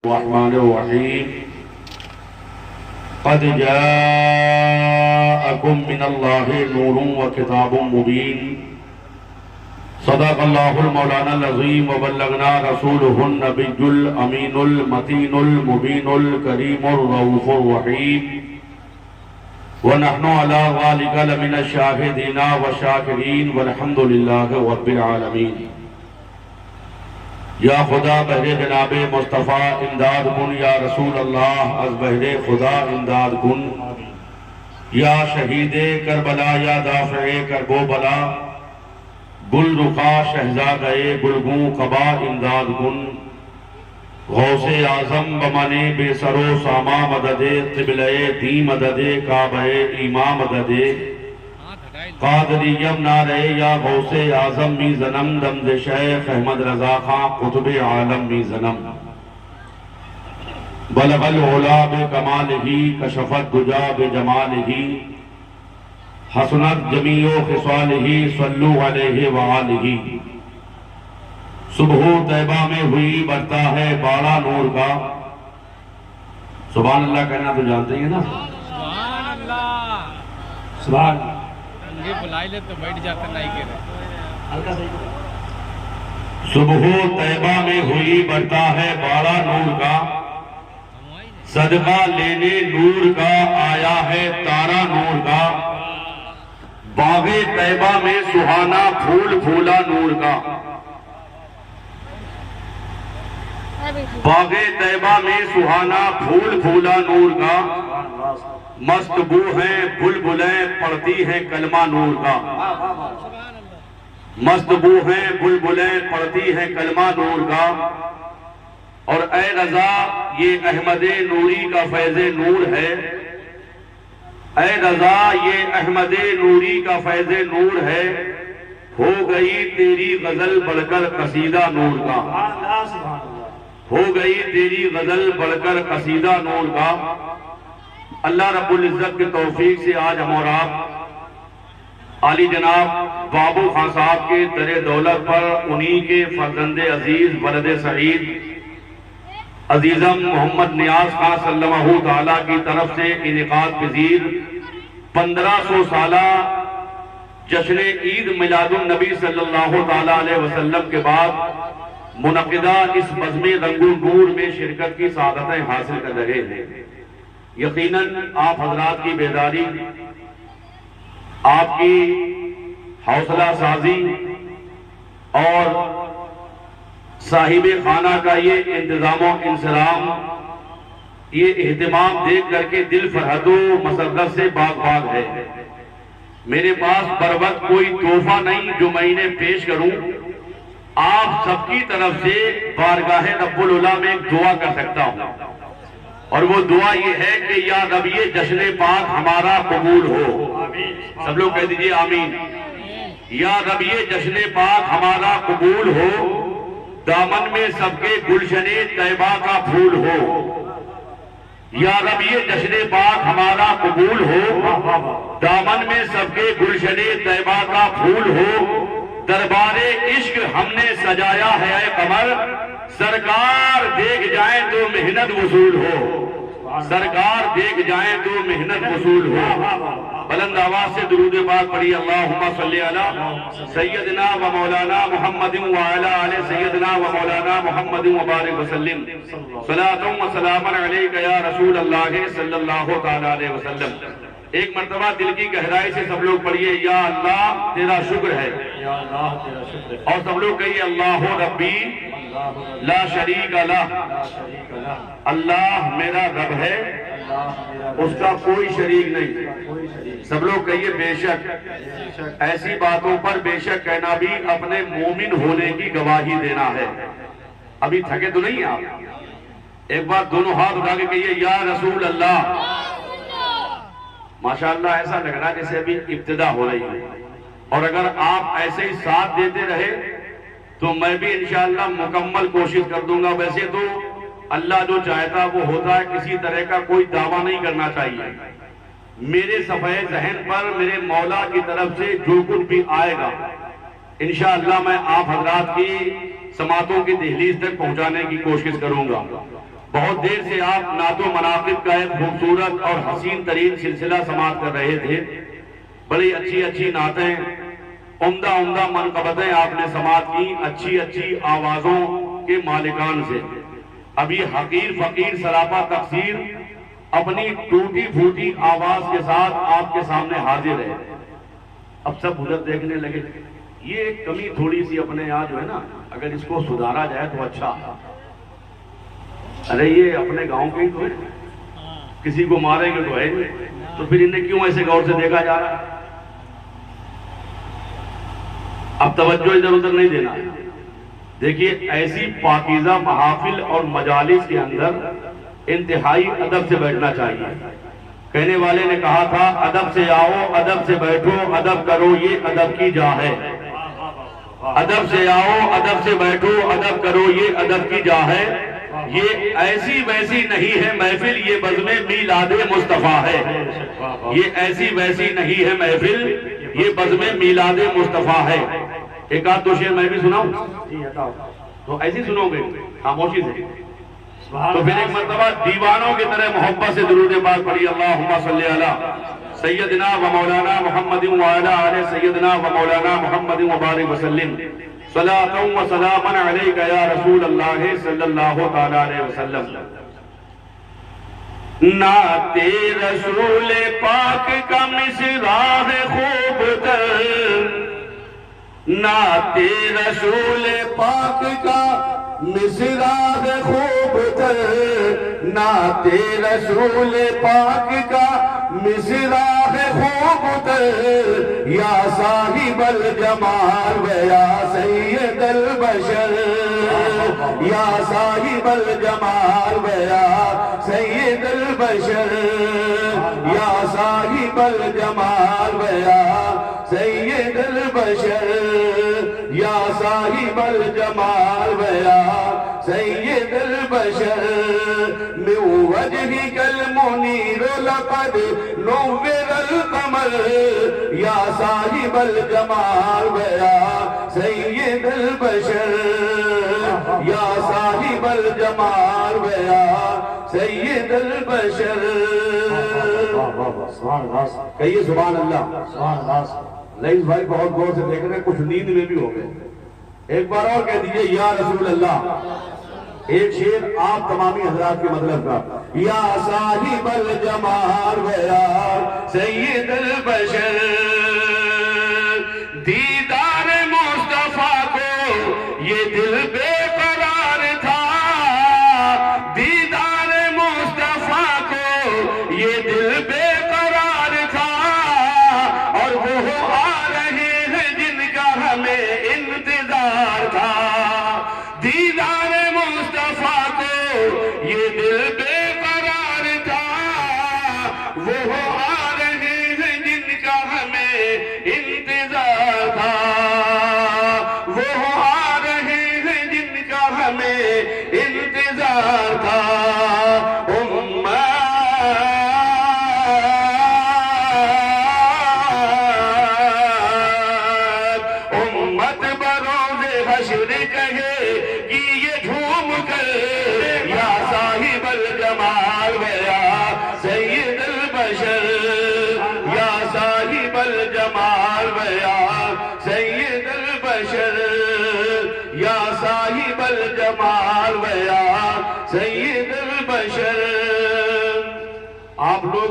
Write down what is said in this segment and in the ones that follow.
الرحمن الرحیم قد جاءکم من اللہ نور وکتاب مبین صدق اللہ المولانا العظیم وبلغنا رسولہ النبی الامین المتین المبین الکریم الرؤوف الرحیم ونحن على ذلك لمن الشاهدين والشاکرین والحمد للہ رب العالمین۔ یا خدا بہر جناب مصطفیٰ امداد کن، یا رسول اللہ از بہر خدا امداد کن، یا شہید کربلا یا دافع کرب و بلا، گل رخا شہزادہ گلگوں قبا امداد کن، غوث اعظم بمانے بے سر و ساما مدد، قبلہ دی مدد، کعبہ ایما مدد، قادریم نارے یا غوث اعظم می زنم، دمد شیخ احمد رضا خان قطب عالم می زنم، بلغ العلا بکمالہ کشف الدجا بجمالہ، حسنت جمیع خصالہ صلو علیہ وآلہ۔ صبح طیبہ میں ہوئی برتا ہے باڑا نور کا، سبحان اللہ کہنا تو جانتے ہیں نا، سبحان اللہ، سبحان اللہ، یہ بلائی لے تو بیٹھ جاتے نہیں کہہ رہے۔ صبح طیبہ میں ہوئی برتا ہے باڑا نور کا، صدقہ لینے نور کا آیا ہے تارا نور کا، باغ طیبہ میں سہانا پھول پھولا نور کا، باغ طیبہ میں سہانا پھول پھولا نور کا، مست بو ہیں بلبلیں پڑھتی ہیں کلمہ نور کا، مست بو ہیں بلبلیں پڑھتی ہیں کلمہ نور کا، اور اے رضا یہ احمد نوری کا فیض نور ہے، اے رضا یہ احمد نوری کا فیض نور ہے، ہو گئی تیری غزل بڑھ کر قصیدہ نور کا، ہو گئی تیری غزل بڑھ کر قصیدہ نور کا۔ اللہ رب العزت کے توفیق سے آج ہم اور آپ عالی جناب بابو خان صاحب کے در دولت پر انہی کے فرزند عزیز ولد سعید عزیزم محمد نیاز خان صلی اللہ تعالیٰ کی طرف سے انعقاد پذیر 1500 سالہ جشن عید میلاد النبی صلی اللہ تعالیٰ علیہ وسلم کے بعد منعقدہ اس بزم رنگ و نور میں شرکت کی سعادتیں حاصل کر رہے ہیں۔ یقیناً آپ حضرات کی بیداری، آپ کی حوصلہ سازی اور صاحب خانہ کا یہ انتظام و انصرام، یہ اہتمام دیکھ کر کے دل فرحت و مسرت سے باغ باغ ہے۔ میرے پاس بروقت کوئی تحفہ نہیں جو میں انہیں پیش کروں، آپ سب کی طرف سے بارگاہ رب العلا میں ایک دعا کر سکتا ہوں، اور وہ دعا یہ ہے کہ یا رب یہ جشن پاک ہمارا قبول ہو۔ سب لوگ کہہ دیجئے آمین۔ یا رب یہ جشن پاک ہمارا قبول ہو، دامن میں سب کے گلشن طیبہ کا پھول ہو۔ یا رب یہ جشن پاک ہمارا قبول ہو، دامن میں سب کے گلشن طیبہ کا پھول ہو۔ دربار عشق ہم نے سجایا ہے اے قمر، سرکار دیکھ جائیں تو محنت وصول ہو، سرکار دیکھ جائیں تو محنت وصول ہو۔ بلند آواز سے درود پاک پڑھی، اللہم صلی علی سیدنا و مولانا محمد وعلی آل سیدنا و مولانا محمد وبارک وسلم، صلاۃ و سلام علیک یا رسول اللہ صلی اللہ تعالیٰ علیہ وسلم۔ ایک مرتبہ دل کی گہرائی سے سب لوگ پڑھیے، یا اللہ تیرا شکر ہے، اور سب لوگ کہیے اللہ ربی لا شریک لہ، اللہ میرا رب ہے، اس کا کوئی شریک نہیں۔ سب لوگ کہیے بے شک، ایسی باتوں پر بے شک کہنا بھی اپنے مومن ہونے کی گواہی دینا ہے۔ ابھی تھکے تو نہیں آپ؟ ایک بار دونوں ہاتھ اٹھا کے کہیے یا رسول اللہ۔ ماشاءاللہ ایسا لگ رہا جیسے ابھی ابتدا ہو رہی ہے، اور اگر آپ ایسے ہی ساتھ دیتے رہے تو میں بھی انشاءاللہ مکمل کوشش کر دوں گا۔ ویسے تو اللہ جو چاہتا وہ ہوتا ہے، کسی طرح کا کوئی دعویٰ نہیں کرنا چاہیے۔ میرے صفحہ ذہن پر میرے مولا کی طرف سے جو کچھ بھی آئے گا انشاءاللہ میں آپ حضرات کی سماعتوں کی دہلیز تک پہنچانے کی کوشش کروں گا۔ بہت دیر سے آپ نعت و مناقب کا ایک خوبصورت اور حسین ترین سلسلہ سماعت کر رہے تھے. بڑی اچھی اچھی نعتیں، عمدہ عمدہ منقبتیں آپ نے سماعت کی اچھی اچھی آوازوں کے مالکان سے. ابھی حقیر فقیر سراپا تقصیر اپنی ٹوٹی پھوٹی آواز کے ساتھ آپ کے سامنے حاضر ہے. اب سب ادھر دیکھنے لگے. یہ ایک کمی تھوڑی سی اپنے یہاں جو ہے نا، اگر اس کو سدھارا جائے تو اچھا. ارے یہ اپنے گاؤں کے ہی تو ہے، کسی کو ماریں گے تو ہے نہیں، تو پھر انہیں کیوں ایسے غور سے دیکھا جا رہا ہے؟ اب توجہ ادھر ادھر نہیں دینا. دیکھیے ایسی پاکیزہ محافل اور مجالس کے اندر انتہائی ادب سے بیٹھنا چاہیے. کہنے والے نے کہا تھا ادب سے آؤ ادب سے بیٹھو ادب کرو یہ ادب کی جا ہے. ادب سے آؤ ادب سے بیٹھو ادب کرو یہ ادب کی جا ہے. یہ ایسی ویسی نہیں ہے محفل یہ بزم میلاد مصطفیٰ ہے. یہ ایسی ویسی نہیں ہے محفل یہ بزم میلاد مصطفیٰ ہے. ایک آدھ دو شعر میں بھی سناؤں تو ایسی سنو گے خاموشی سے. تو پھر ایک مرتبہ دیوانوں کی طرح محبت سے درود پاک پڑھی. اللہم صلی علی سیدنا و مولانا محمد وعلی آل سیدنا و مولانا محمد مبارک وسلم. صلاۃ و سلام علیک یا رسول اللہ صلی اللہ تعالی علیہ وسلم. نعت رسول پاک کا مصراع خوب تر، نعت رسول پاک کا مصراع خوب تر، نعت رسول پاک کا مصراع خوب تر. یا صاحب الجمال و یا سید البشر، یا صاحب الجمال و یا سید البشر، یا صاحب الجمال و یا سید البشر، یا صاحب الجمال و یا سید البشر. من وجهك المنير لقد نور القمر، یا صاحب الجمال و یا سید البشر، یا صاحب الجمال و یا سید البشر. کہیے سبحان اللہ. رئیس بھائی بہت غور سے دیکھ رہے ہیں، کچھ نیند میں بھی ہو گئے. ایک بار اور کہہ دیجئے یا رسول اللہ. ایک شعر آپ تمامی حضرات کے مطلب کا. یا صاحب الجمال و یا سید البشر، دیدار مصطفیٰ کو یہ دل بے قرار تھا، دیدار مصطفیٰ کو یہ دل بے قرار تھا. اور وہ آ رہے ہیں جن کا ہمیں انتظار تھا. دیدار مصطفیٰ کو یہ دل بے قرار تھا، وہ آ رہے ہیں جن کا ہمیں انتظار تھا، وہ آ رہے ہیں جن کا ہمیں انتظار تھا. امت بروز حشر کہے کہ یہ جھوم کر یا صاحب الجمال و یا سید البشر، یا صاحب الجمال و یا سید البشر، یا صاحب الجمال و یا سید البشر. آپ لوگ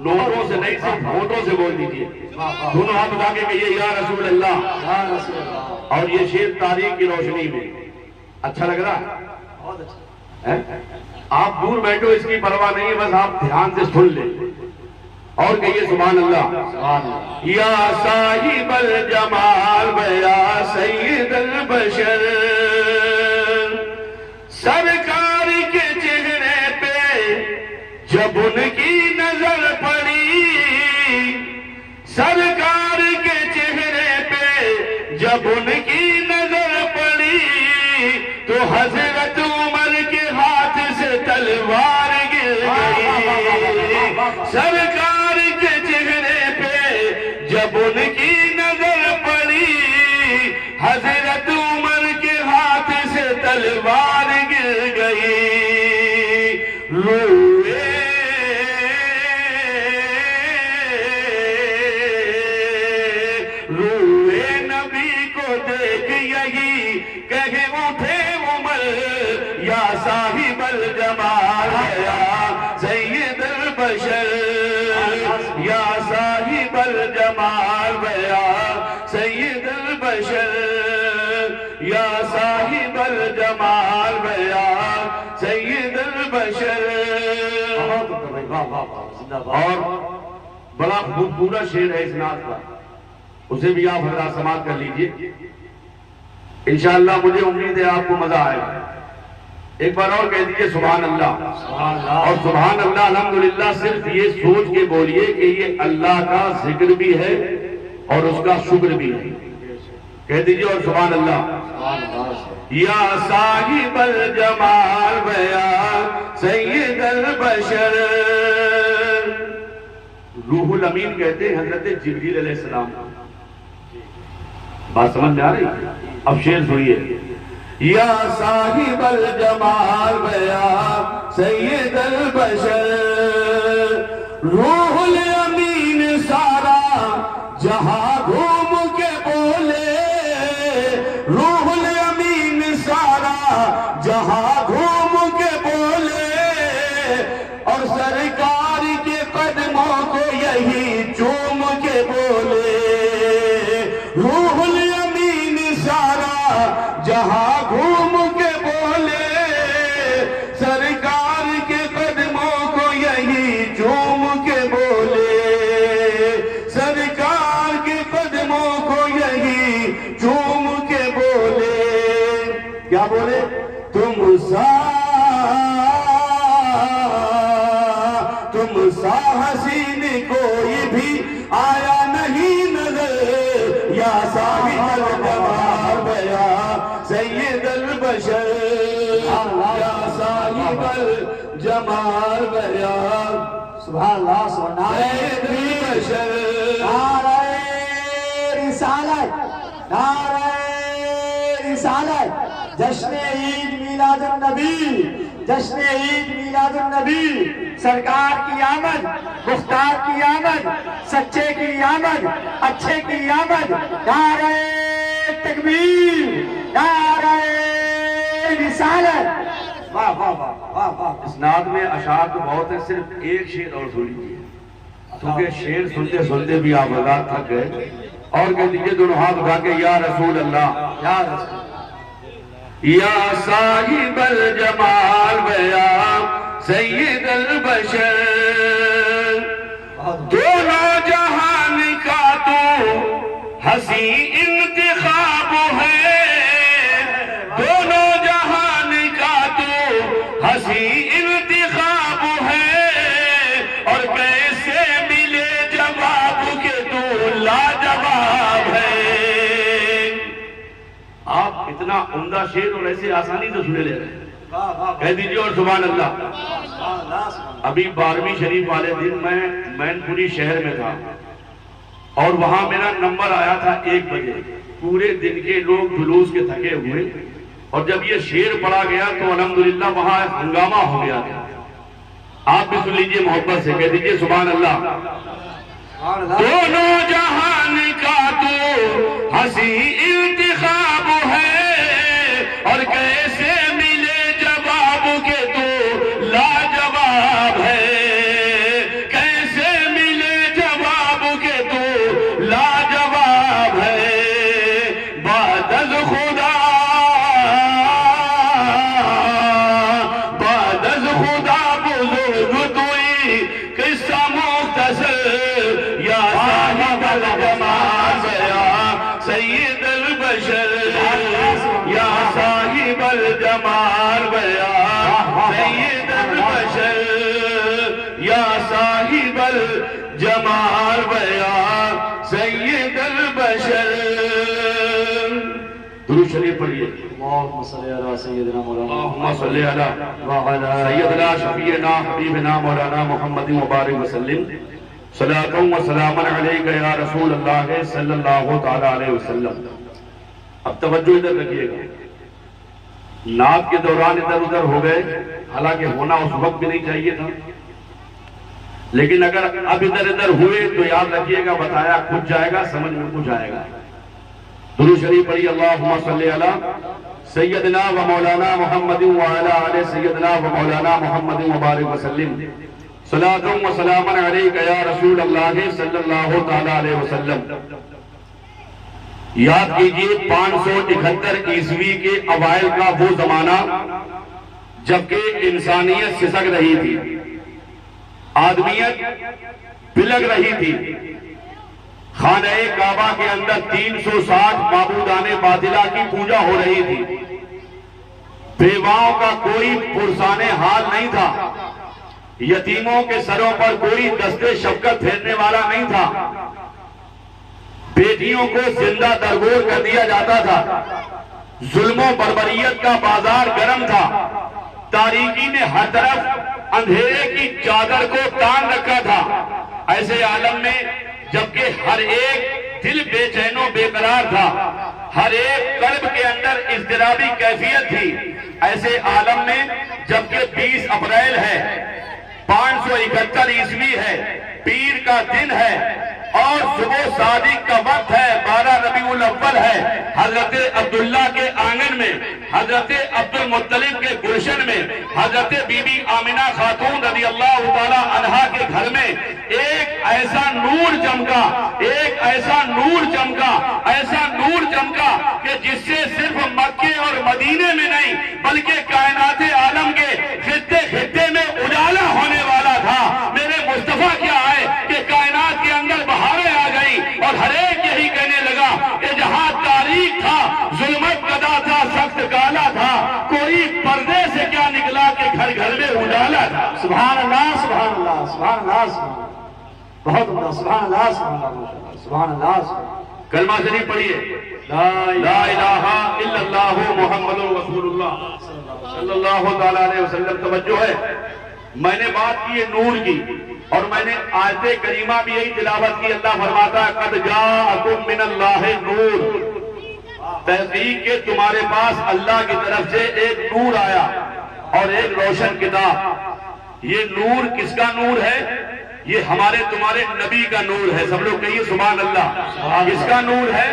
نوٹوں سے نہیں صرف ہونٹوں سے بول دیجئے. دونوں ہاتھ اٹھا کے کہیے یا رسول اللہ. اور یہ شعر تاریخ کی روشنی میں اچھا لگ رہا ہے؟ آپ دور بیٹھو اس کی پرواہ نہیں ہے، بس آپ دھیان سے سن لیں اور کہیے سبحان اللہ. یا صاحب الجمال و یا سید البشر، سرکار کے چہرے پہ جب ان کی نظر پڑی، سرکار کے چہرے پہ جب ان کی نظر پڑی تو حضرت عمر کے ہاتھ سے تلوار گر گئی. سرکار کے چہرے پہ جب ان کی نظر پڑی حضرت عمر کے ہاتھ سے تلوار گر گئی. روئے نبی کو دیکھ یہی کہے اٹھے عمر یا صاحب الجمال یا سید البشر یا صاحب الجمال یا سید البشر یا صاحب الجمال یا سید البشر. اور بڑا خوبصورت شعر ہے اس نعت کا، اسے بھی آپ حضرات سماعت کر لیجئے. انشاءاللہ مجھے امید ہے آپ کو مزہ آئے گا. ایک بار اور کہہ دیجئے سبحان اللہ. اور سبحان اللہ الحمدللہ صرف یہ سوچ کے بولیے کہ یہ اللہ کا ذکر بھی ہے اور اس کا شکر بھی ہے. کہہ دیجئے اور سبحان اللہ. یا صاحب الجمال یا سید البشر. روح الامین کہتے ہیں حضرت جبریل علیہ السلام. بات سمجھ میں آ رہی؟ اب شعر سنیے. یا صاحب الجمال یا سید البشر. روح الامین سارا جہاں گھوم کے بولے. روح الامین سارا جہاں گھوم کے بولے اور سرکار کے قدموں کو یہی چوم کے بولے. روح الامین سارا جہاں گھوم کے بولے سرکار کے قدموں کو یہی چوم کے بولے. سرکار کے قدموں کو یہی چوم کے بولے. کیا بولے؟ تم سا حسین کوئی بھی آیا نہیں نظر یا صاحب الجمال یا سید البشر یا صاحب الجمال یا سبحان اللہ سبحان اللہ. سید البشر. نعرہ رسالت نعرہ رسالت. جشن عید میلاد النبی جشن عید میلاد النبی. سرکار کی آمد مختار کی آمد سچے کی آمد اچھے کی آمد. نعرہ تکبیر نعرہ رسالت. واہ واہ واہ واہ واہ. اس نعت میں اشعار تو بہت ہے، صرف ایک شعر اور سن لیجیے کیونکہ شعر سنتے سنتے بھی آپ حضرات تھک گئے. اور کہہ دیجیے دونوں ہاتھ اٹھا کے یا رسول اللہ یا رسول یا صاحب الجمال یا سید البشر. دونوں جہان کا تو ہنسی انتخاب ہے. دونوں جہان کا تو ہنسی انتخاب ہے اور کیسے ملے جواب کہ تو لاجواب ہے. آپ اتنا عمدہ شعر اور ایسے آسانی سے سنے لے رہے ہیں. کہہ دیجئے اور سبحان اللہ. ابھی 12ویں شریف والے دن میں مین پوری شہر میں تھا اور وہاں میرا نمبر آیا تھا 1 بجے. پورے دن کے لوگ جلوس کے تھکے ہوئے اور جب یہ شعر پڑھا گیا تو الحمدللہ وہاں ہنگامہ ہو گیا تھا. آپ بھی سن لیجئے محبت سے. کہہ دیجئے سبحان اللہ. دونوں جہان کا تو ہنسی انتخاب ہے اور کیسے ملے جواب کہ تو لاجواب ہے. کیسے ملے جواب کہ تو لاجواب ہے. بعد از خدا بزرگ توئی قصہ مختصر یا صاحب الجمال یا سید البشر یا صاحب الجمال یا سید البشر یا صاحب الجمال یا سید البشر. درود شریف پڑھیے. اللہم صلی علی سیدنا مولانا اللہم صلی علی سیدنا شفیعنا حبیبنا مولانا محمد مبارک وسلم. صلاۃ و سلام علیک یا رسول اللہ صلی اللہ تعالی علیہ وسلم. اب توجہ ادھر رکھیے گا. نعت کے دوران ادھر ادھر ہو گئے، حالانکہ ہونا اس وقت بھی نہیں چاہیے تھا، لیکن اگر اب ادھر ادھر ہوئے تو یاد رکھیے گا، بتایا کچھ جائے گا، سمجھ میں کچھ آئے گا۔ درود شریف پڑھی، اللہم صلی علی سیدنا و مولانا محمد وعلی آل سیدنا و مولانا محمد مبارک وسلم، صلاۃ و سلام علیک یا رسول اللہ صلی اللہ تعالی علیہ وسلم۔ یاد کیجئے 571 عیسوی کے اوائل کا وہ زمانہ جبکہ انسانیت سسک رہی تھی، آدمیت پلک رہی تھی، خانہ کعبہ کے اندر 360 معبودان باطلہ کی پوجا ہو رہی تھی، بیواؤں کا کوئی پرسان حال نہیں تھا، یتیموں کے سروں پر کوئی دست شفقت پھیرنے والا نہیں تھا، بیٹیوں کو زندہ درگور کر دیا جاتا تھا، ظلم و بربریت کا بازار گرم تھا، تاریکی نے ہر طرف اندھیرے کی چادر کو تان رکھا تھا۔ ایسے عالم میں جبکہ ہر ایک دل بے چین و بے قرار تھا، ہر ایک قلب کے اندر اضطرابی کیفیت تھی، ایسے عالم میں جبکہ 20 اپریل ہے، 571 عیسوی ہے، پیر کا دن ہے اور صبح صادق کا وقت ہے، 12 ربیع الاول ہے، حضرت عبداللہ کے آنگن میں، حضرت عبد المطلب کے گلشن میں، حضرت بی بی آمنہ خاتون رضی اللہ تعالی عنہا کے گھر میں ایک ایسا نور چمکا، ایک ایسا نور چمکا، ایسا نور چمکا کہ جس سے صرف مکے اور مدینے میں نہیں بلکہ کائنات عالم کے خطے خطے میں اجالا ہونے والا تھا۔ میرے مصطفیٰ کیا ہے کہ کائنات کے اندر بہاریں آ گئی اور ہر ایک یہی کہنے لگا کہ جہاں تاریخ تھا، ظلمت قدا تھا، سخت کالا تھا، کوئی پردے سے کیا نکلا کہ گھر گھر میں اجالا تھا۔ سبحان اللہ، سبحان اللہ، سبحان اللہ، سبحان اللہ، بہت عمدہ، سبحان اللہ، سبحان اللہ، سبحان اللہ، سبحان اللہ۔ کلمہ شریف پڑھیے، لا الہ الا اللہ محمد رسول اللہ صلی اللہ تعالی علیہ وسلم۔ توجہ ہے، میں نے بات کی ہے نور کی اور میں نے آیت کریمہ بھی یہی تلاوت کی۔ اللہ فرماتا ہے قد جاءکم من اللہ نور، تحقیق کہ تمہارے پاس اللہ کی طرف سے ایک نور آیا اور ایک روشن کتاب۔ یہ نور کس کا نور ہے؟ یہ ہمارے تمہارے نبی کا نور ہے، سب لوگ کہیے سبحان اللہ۔ کس کا نور ہے؟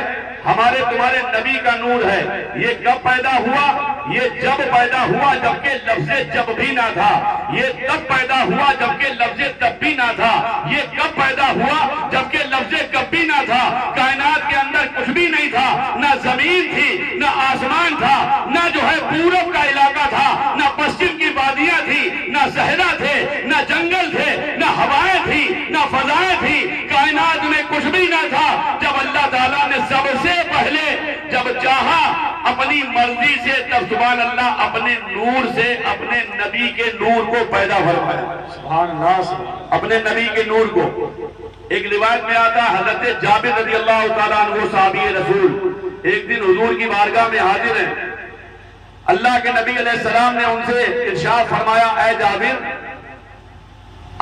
ہمارے تمہارے نبی کا نور ہے۔ یہ کب پیدا ہوا؟ یہ جب پیدا ہوا جبکہ لفظ جب بھی نہ تھا، یہ تب پیدا ہوا جبکہ لفظ تب بھی نہ تھا، یہ کب پیدا ہوا جبکہ لفظ کب بھی نہ تھا۔ کائنات کے اندر کچھ بھی نہیں تھا، نہ زمین تھی، نہ آسمان تھا، نہ جو ہے پورب کا علاقہ تھا، نہ پشچم کی وادیاں تھی، نہ صحرا تھے، نہ جنگل تھے، نہ ہوائیں تھی، نہ فضائیں تھی، کائنات میں کچھ بھی نہ تھا۔ جب اللہ تعالیٰ نے سب سے پہلے جب چاہا اپنی مرضی سے، تب سبحان اللہ اپنے نور سے اپنے نبی کے نور کو پیدا فرمایا، سبحان اللہ، سبحان اللہ۔ اپنے نبی کے نور کو۔ ایک روایت میں آتا حضرت جابر رضی اللہ تعالیٰ عنہ صحابی رسول ایک دن حضور کی بارگاہ میں حاضر ہیں، اللہ کے نبی علیہ السلام نے ان سے ارشاد فرمایا، اے جابر،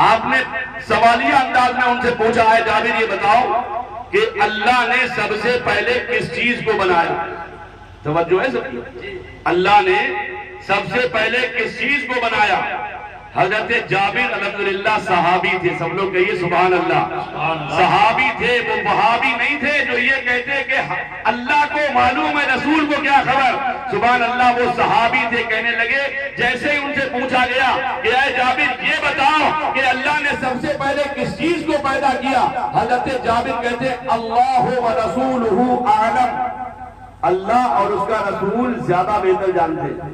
آپ نے سوالیہ انداز میں ان سے پوچھا، اے جابر یہ بتاؤ کہ اللہ نے سب سے پہلے کس چیز کو بنایا؟ توجہ ہے سب کی؟ اللہ نے سب سے پہلے کس چیز کو بنایا؟ حضرت جابر الحمدللہ صحابی تھے، سب لوگ کہیے سبحان اللہ، صحابی تھے، وہ وہابی نہیں تھے جو یہ کہتے کہ اللہ کو معلوم ہے رسول کو کیا خبر۔ سبحان اللہ، وہ صحابی تھے، کہنے لگے جیسے ہی ان سے پوچھا گیا کہ اے جابر یہ بتاؤ کہ اللہ نے سب سے پہلے کس چیز کو پیدا کیا؟ حضرت جابر کہتے اللہ و رسولہ اعلم، اللہ اور اس کا رسول زیادہ بہتر جانتے ہیں،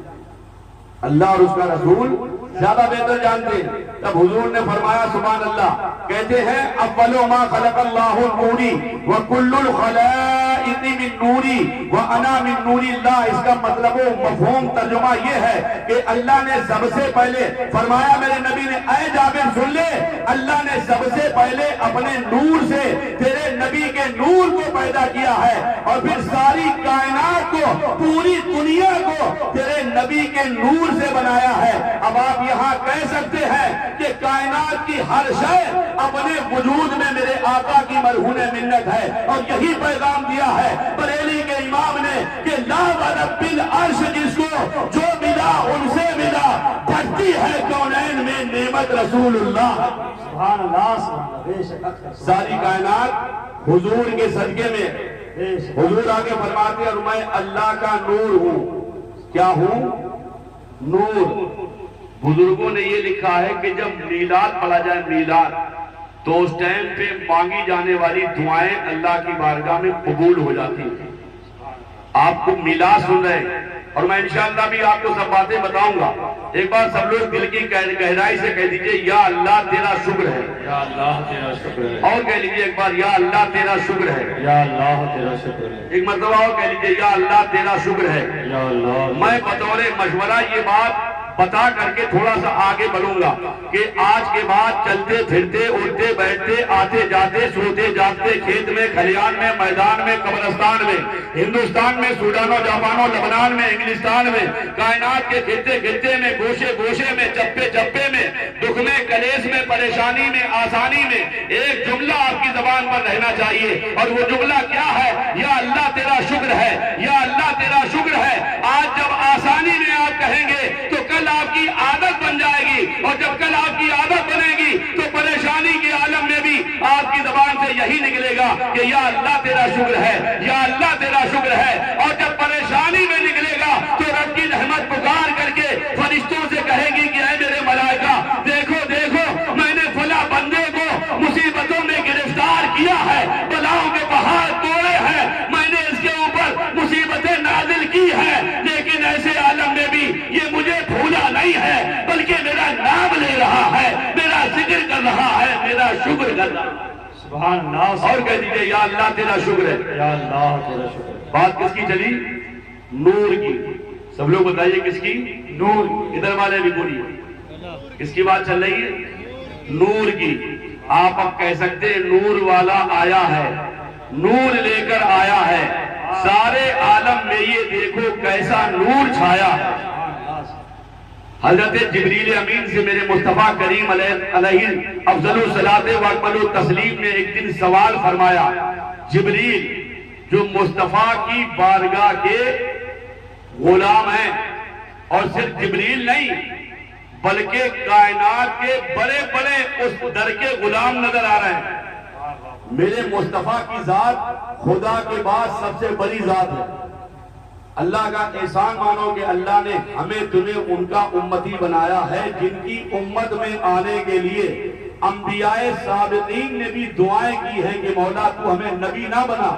اللہ اور اس کا رسول زیادہ بہتر جانتے ہیں۔ تب حضور نے فرمایا سبحان اللہ، کہتے ہیں اول ما خلق اللہ نوری وکل الخلائق من نوری وانا من نور اللہ۔ اس کا مطلب و مفہوم ترجمہ یہ ہے کہ اللہ نے سب سے پہلے فرمایا، میرے نبی نے، اے جابر سن لے، اللہ نے سب سے پہلے اپنے نور سے تیرے نبی کے نور کو پیدا کیا ہے اور پھر ساری کائنات کو، پوری دنیا کو تیرے نبی کے نور سے بنایا ہے۔ اب آپ یہاں کہہ سکتے ہیں کہ کائنات کی ہر شے اپنے وجود میں میرے آقا کی مرہون منت ہے، اور یہی پیغام دیا ہے بریلی کے امام نے کہ لا ورب العرش جس کو جو ملا ان سے ملا، بڑھتی ہے کونین میں نعمت رسول اللہ۔ سبحان اللہ سبحان اللہ، بے شک ساری کائنات حضور کے صدقے میں، حضور آگے فرماتے ہیں اور میں اللہ کا نور ہوں۔ کیا ہوں؟ نور۔ بزرگوں نے یہ لکھا ہے کہ جب میلاد پڑھا جائے میلاد، تو اس ٹائم پہ مانگی جانے والی دعائیں اللہ کی بارگاہ میں قبول ہو جاتی ہیں۔ آپ کو میلاد سن رہے ہیں، اور میں انشاءاللہ بھی آپ کو سب باتیں بتاؤں گا۔ ایک بار سب لوگ دل کی گہرائی سے کہہ دیجئے یا اللہ تیرا شکر ہے، یا اللہ تیرا شکر ہے، اور کہہ لیجئے ایک بار یا اللہ تیرا شکر ہے، یا اللہ تیرا شکر ہے، ایک مرتبہ اور کہہ لیجئے یا اللہ تیرا شکر ہے۔ یا اللہ۔ میں بطور مشورہ یہ بات بتا کر کے تھوڑا سا آگے بڑھوں گا کہ آج کے بعد چلتے پھرتے اٹھتے بیٹھتے آتے جاتے سوتے جاگتے کھیت میں کھلیان میں میدان میں قبرستان میں ہندوستان میں سوڈان و جاپان و لبنان میں انگلستان میں کائنات کے خطے خطے میں گوشے گوشے میں چپے چپے میں دکھ میں کلیش میں پریشانی میں آسانی میں ایک جملہ آپ کی زبان پر رہنا چاہیے، اور وہ جملہ کیا ہے؟ یا اللہ تیرا شکر ہے، یا اللہ تیرا شکر ہے۔ آج جب آسانی میں آپ کہیں گے تو کل آپ کی عادت بن جائے گی، اور جب کل آپ کی عادت بنے گی تو پریشانی کے عالم میں بھی آپ کی زبان سے یہی نکلے گا کہ یا اللہ تیرا شکر ہے، یا اللہ تیرا شکر ہے۔ اور جب پریشانی میں نکلے گا تو رب کی رحمت پکار کر کے فرشتوں سے کہے گی کہ اے میرے ملائکہ دیکھو دیکھو میں نے فلاں بندے کو مصیبتوں میں گرفتار کیا ہے، بلاؤں کے پہاڑ توڑے ہیں، میں نے اس کے اوپر مصیبتیں نازل کی ہیں، لیکن ایسے عالم میں بھی یہ مجھے بھولا نہیں ہے، بلکہ میرا نام لے رہا ہے، میرا ذکر کر رہا ہے، میرا شکر کر رہا ہے۔ سبحان اللہ، اور کہہ دیجئے یا اللہ تیرا شکر ہے۔ یا اللہ تیرا شکر ہے۔ بات کس کی چلی؟ نور کی۔ سب لوگ بتائیے کس کی؟ نور۔ ادھر والے بھی بولیے کس کی بات چل رہی ہے؟ نور کی۔ آپ اب کہہ سکتے ہیں نور والا آیا ہے، نور لے کر آیا ہے، سارے عالم میں یہ دیکھو کیسا نور چھایا ہے۔ حضرت جبریل امین سے میرے مصطفیٰ کریم علیہ افضل الصلاۃ و اکمل التسلیم نے ایک دن سوال فرمایا، جبریل جو مصطفیٰ کی بارگاہ کے غلام ہیں، اور صرف جبریل نہیں بلکہ کائنات کے بڑے بڑے اس در کے غلام نظر آ رہے ہیں، میرے مصطفیٰ کی ذات خدا کے بعد سب سے بڑی ذات ہے۔ اللہ کا احسان مانو کہ اللہ نے ہمیں تمہیں ان کا امتی بنایا ہے جن کی امت میں آنے کے لیے انبیاء سابقین نے بھی دعائیں کی ہیں کہ مولا تو ہمیں نبی نہ بنا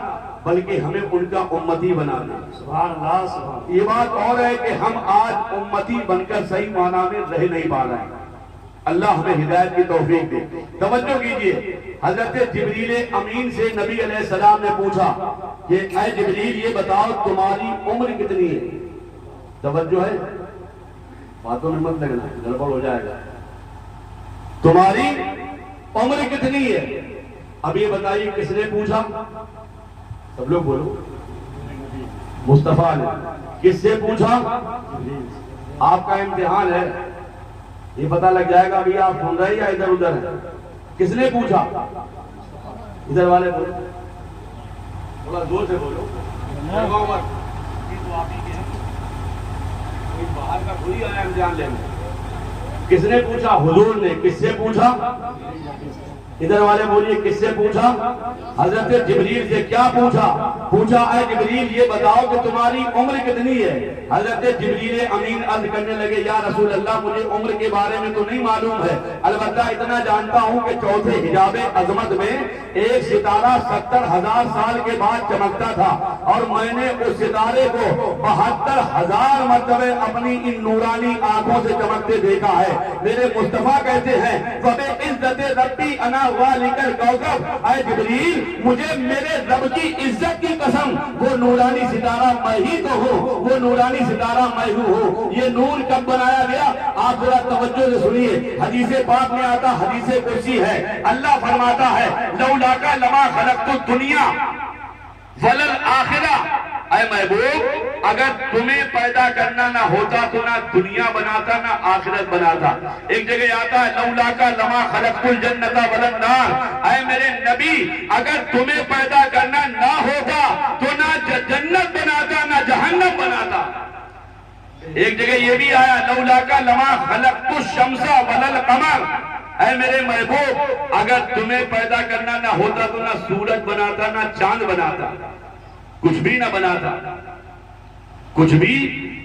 بلکہ ہمیں ان کا امتی بنا دے۔ سبحان اللہ سبحان اللہ۔ یہ بات اور ہے کہ ہم آج امتی بن کر صحیح معنی میں رہ نہیں پا رہے ہیں، اللہ ہمیں ہدایت کی توفیق دے۔ توجہ کیجئے، حضرت جبریل امین سے نبی علیہ السلام نے پوچھا کہ اے جبریل یہ بتاؤ تمہاری عمر کتنی ہے؟ توجہ ہے، باتوں میں مت لگنا گڑبڑ ہو جائے گا۔ تمہاری عمر کتنی ہے؟ اب یہ بتائیے کس نے پوچھا؟ سب لوگ بولو۔ مصطفیٰ نے۔ کس سے پوچھا؟ آپ کا امتحان ہے، یہ پتہ لگ جائے گا ابھی آپ سن رہے یا ادھر ادھر ہے۔ کس نے پوچھا؟ ادھر والے بولو، تھوڑا زور سے بولو، باہر کا کوئی آیا امتحان لینے۔ کس نے پوچھا؟ حضور نے۔ کس سے پوچھا؟ ادھر والے بولیے کس سے پوچھا؟ حضرت جبریل سے۔ کیا پوچھا؟ پوچھا اے جبریل یہ بتاؤ کہ تمہاری عمر کتنی ہے؟ حضرت جبریل امین عرض کرنے لگے یا رسول اللہ مجھے عمر کے بارے میں تو نہیں معلوم ہے، البتہ اتنا جانتا ہوں کہ چوتھے حجاب عظمت میں ایک ستارہ 70,000 سال کے بعد چمکتا تھا، اور میں نے اس ستارے کو 72,000 مرتبہ اپنی ان نورانی آنکھوں سے چمکتے دیکھا ہے۔ میرے مصطفیٰ کہتے ہیں فَبِعِزَّتِ رَبِّی أَنَا ذَلِكَ الْكَوْكَبُ، اے جبریل مجھے میرے رب کی عزت کی قسم وہ نورانی ستارہ میں ہی تو ہوں، وہ نورانی ستارہ میں ہی ہوں۔ یہ نور کب بنایا گیا؟ آپ ذرا توجہ سے سنیے، حدیث پاک میں آتا، حدیث قدسی ہے، اللہ فرماتا ہے لولاک لما خلقت الدنیا وللآخرہ، اے محبوب اگر تمہیں پیدا کرنا نہ ہوتا تو نہ دنیا بناتا نہ آخرت بناتا. ایک جگہ آتا ہے لولا کا لما خلقت الجنت والنار. اے میرے نبی اگر تمہیں پیدا کرنا نہ ہوتا تو نہ جنت بناتا نہ جہنم بناتا. ایک جگہ یہ بھی آیا لولا کا لما خلقت الشمس والقمر. اے میرے محبوب اگر تمہیں پیدا کرنا نہ ہوتا تو نہ سورج بناتا نہ چاند بناتا, کچھ بھی نہ بناتا, کچھ بھی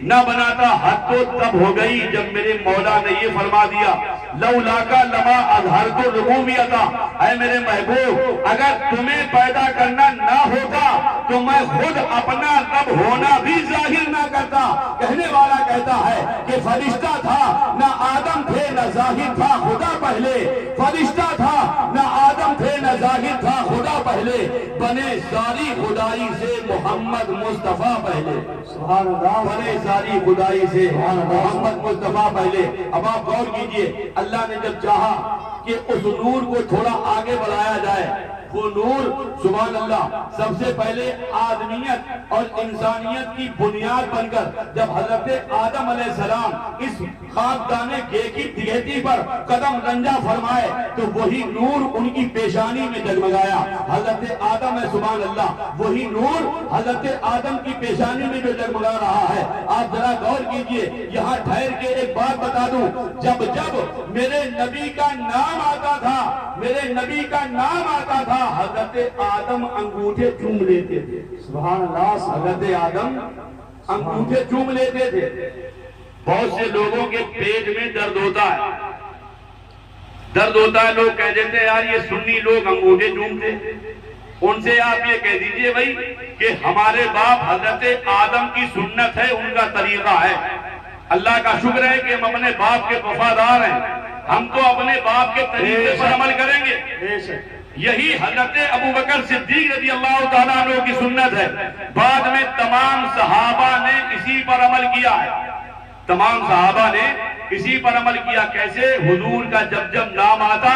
نہ بناتا. حد تو تب ہو گئی جب میرے مولا نے یہ فرما دیا لولا کا لما اظہرت ربوبیتا. اے میرے محبوب اگر تمہیں پیدا کرنا نہ ہوتا تو میں خود اپنا رب ہونا بھی ظاہر نہ کرتا. کہنے والا کہتا ہے کہ فرشتہ تھا نہ آدم تھے نہ ظاہر تھا خدا پہلے. فرشتہ تھا نہ آدم تھے نہ ظاہر تھا خدا پہلے. بنے ساری خدائی سے محمد مصطفیٰ پہلے. سبحان اللہ. بنے ساری خدائی سے محمد مصطفیٰ پہلے. اب آپ غور کیجئے اللہ نے جب چاہا کہ اس نور کو تھوڑا آگے بڑھایا جائے, وہ نور سبحان اللہ سب سے پہلے آدمیت اور انسانیت کی بنیاد بن کر جب حضرت آدم علیہ السلام اس خاکدان گیتی پر قدم رنجا فرمائے تو وہی نور ان کی پیشانی میں جگمگایا. حضرت آدم ہے سبحان اللہ, وہی نور حضرت آدم کی پیشانی میں جو جگمگا رہا ہے. آپ ذرا غور کیجئے, یہاں ٹھہر کے ایک بات بتا دوں, جب جب میرے نبی کا نام آتا تھا, میرے نبی کا نام آتا تھا, حضرت آدم انگوٹھے چوم لیتے تھے. سبحان اللہ. حضرت آدم انگوٹھے چوم لیتے تھے. بہت سے لوگوں کے پیٹ میں درد ہوتا ہے, درد ہوتا ہے, لوگ کہہ دیتے ہیں یار یہ سنی لوگ انگوٹھے چومتے. ان سے آپ یہ کہہ دیجئے بھائی کہ ہمارے باپ حضرت آدم کی سنت ہے, ان کا طریقہ ہے. اللہ کا شکر ہے کہ ہم اپنے باپ کے وفادار ہیں, ہم تو اپنے باپ کے طریقے پر عمل کریں گے. یہی حضرت ابوبکر صدیق رضی اللہ تعالیٰ عنہ کی سنت ہے. بعد میں تمام صحابہ نے اسی پر عمل کیا ہے, تمام صحابہ نے اسی پر عمل کیا. کیسے؟ حضور کا جب جب نام آتا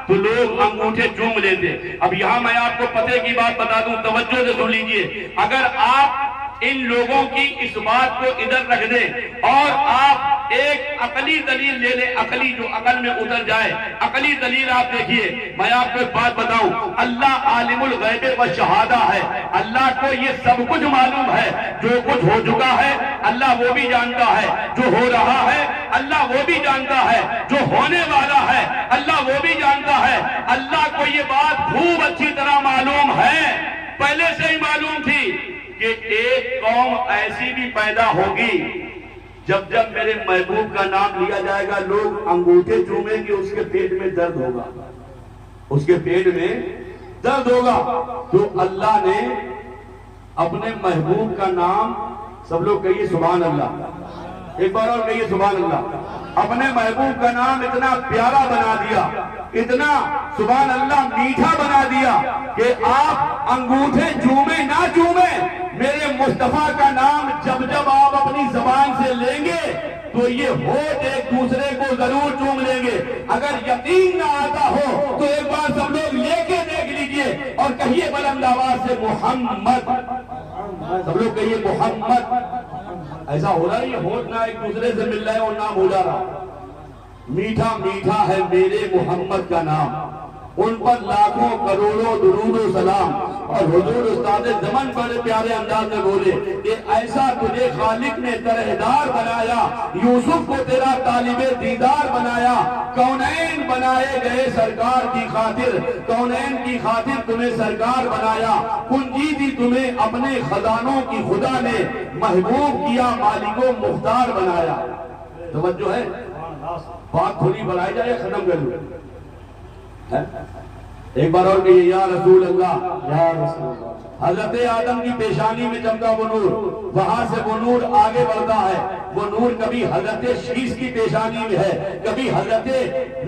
تو لوگ انگوٹھے چوم لیتے. اب یہاں میں آپ کو پتے کی بات بتا دوں, توجہ سے سن لیجئے. اگر آپ ان لوگوں کی اس بات کو ادھر رکھ دیں اور آپ ایک عقلی دلیل لے لیں, عقلی جو عقل میں اتر جائے, عقلی دلیل آپ دیکھیے. میں آپ کو ایک بات بتاؤں, اللہ عالم الغیب و شہادہ ہے. اللہ کو یہ سب کچھ معلوم ہے, جو کچھ ہو چکا ہے اللہ وہ بھی جانتا ہے, جو ہو رہا ہے اللہ وہ بھی جانتا ہے, جو ہونے والا ہے اللہ وہ بھی جانتا ہے. اللہ کو یہ بات خوب اچھی طرح معلوم ہے, پہلے سے ہی معلوم تھی کہ ایک قوم ایسی بھی پیدا ہوگی جب جب میرے محبوب کا نام لیا جائے گا لوگ انگوٹھے چومیں گے, اس کے پیٹ میں درد ہوگا, اس کے پیٹ میں درد ہوگا. تو اللہ نے اپنے محبوب کا نام, سب لوگ کہیے سبحان اللہ, ایک بار اور کہیے سبحان اللہ, اپنے محبوب کا نام اتنا پیارا بنا دیا, اتنا سبحان اللہ میٹھا بنا دیا کہ آپ انگوٹھے چومیں نہ چومیں, میرے مصطفیٰ کا نام جب جب آپ اپنی زبان سے لیں گے تو یہ ہونٹ ایک دوسرے کو ضرور چوم لیں گے. اگر یقین نہ آتا ہو تو ایک بار سب لوگ لے کے دیکھ لیجئے اور کہیے بلند آواز سے محمد, سب لوگ کہیے محمد. ایسا ہو رہا ہے یہ ہونٹ نہ ایک دوسرے سے مل رہا ہے اور نام ہو جا رہا. میٹھا میٹھا ہے میرے محمد کا نام, ان پر لاکھوں کروڑوں درود و سلام. اور حضور استاد زمن بڑے پیارے انداز میں بولے کہ ایسا تجھے خالق نے طرحدار بنایا, یوسف کو تیرا طالب دیدار بنایا. کونین بنائے گئے سرکار کی خاطر, کونین کی خاطر تمہیں سرکار بنایا. کنجی دی تمہیں اپنے خزانوں کی خدا نے, محبوب کیا مالک و مختار بنایا. توجہ ہے, بات تھوڑی بڑھائی جائے ختم کر لوں. ایک بار اور کہیے یا رسول اللہ, یا رسول اللہ. حضرت آدم کی پیشانی میں چمکا وہ نور, وہاں سے وہ نور آگے بڑھتا ہے. وہ نور کبھی حضرت شیش کی پیشانی میں ہے, کبھی حضرت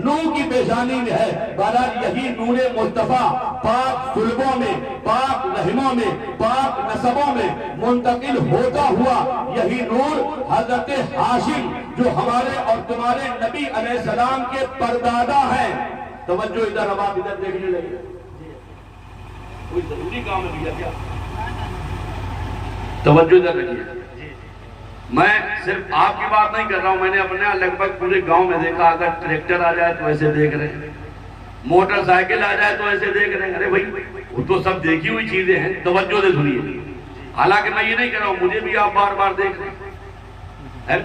نوح کی پیشانی میں ہے. بہرحال یہی نور مصطفیٰ پاک صلبوں میں, پاک رحموں میں, پاک نسبوں میں منتقل ہوتا ہوا یہی نور حضرت ہاشم جو ہمارے اور تمہارے نبی علیہ السلام کے پردادا ہیں. توجہ ادھر, اب آپ ادھر دیکھنے لگے, کوئی ضروری کام ہے کیا؟ توجہ ادھر رکھیے، میں صرف آپ کی بات نہیں کر رہا ہوں، میں نے اپنے لگ بھگ پورے گاؤں میں دیکھا، اگر ٹریکٹر آ جائے تو ایسے دیکھ رہے ہیں، موٹر سائیکل آ جائے تو ایسے دیکھ رہے ہیں، ارے بھائی وہ تو سب دیکھی ہوئی چیزیں ہیں، توجہ سے سنیے۔ حالانکہ میں یہ نہیں کر رہا ہوں، مجھے بھی آپ بار بار دیکھ رہے ہیں۔